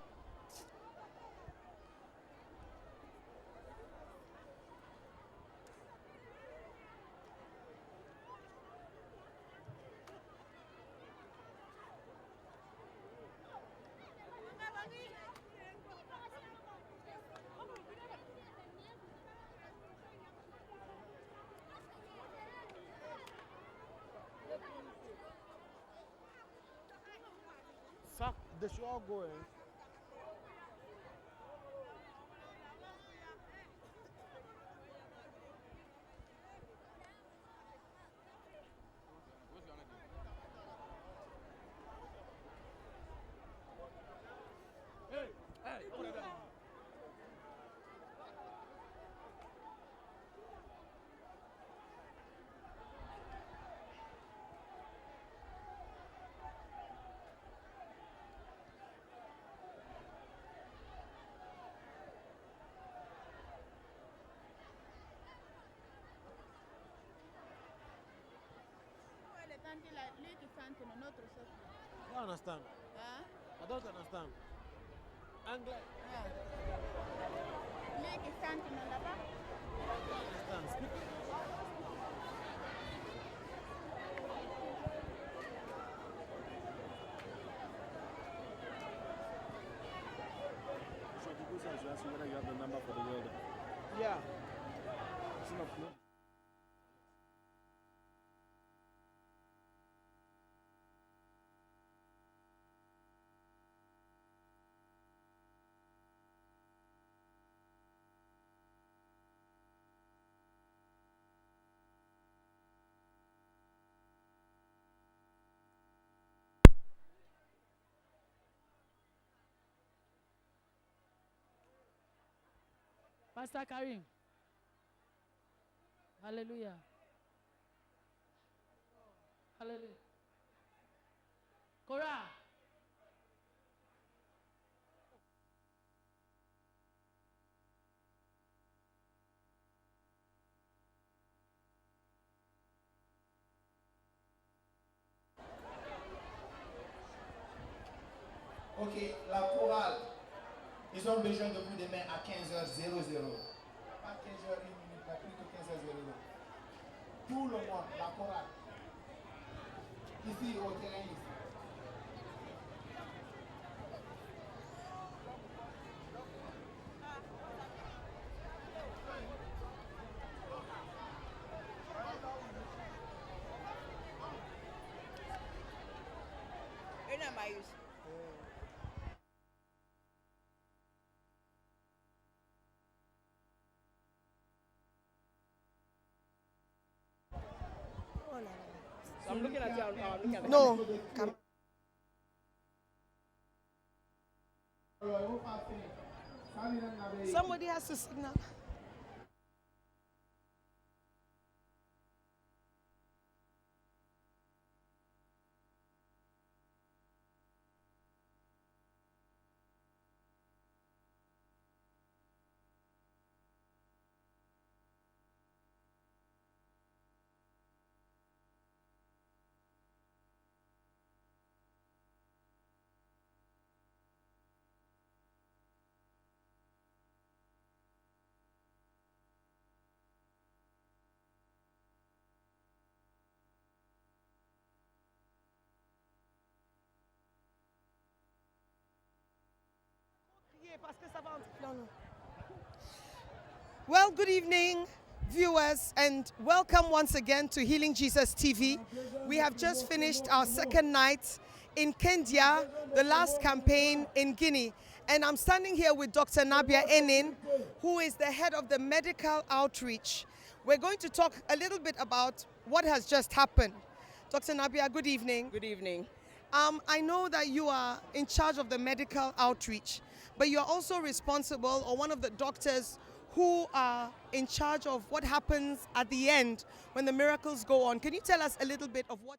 They should all go in. I don't understand. I don't understand. Anglais. I don't understand. Speak. So the person should ask you whether you have the number for the welder. Yeah. It's not no. Pastor Karim. Hallelujah. Hallelujah. Korah. Ils ont besoin de vous demain à 15h00. Pas 15h, 1 minute, pas plus que 15h00. Tout le monde, la chorale. Ici, au terrain, ici. I'm looking at you. I'm looking at you. No. Come. Somebody has to signal. Well, good evening, viewers, and welcome once again to Healing Jesus TV. We have just finished our second night in KINDIA, the last campaign in Guinea. And I'm standing here with Dr. Nabia Enin, who is the head of the medical outreach. We're going to talk a little bit about what has just happened. Dr. Nabia, good evening. Good evening. I know that you are in charge of the medical outreach, but you're also responsible, or one of the doctors who are in charge of what happens at the end when the miracles go on. Can you tell us a little bit of what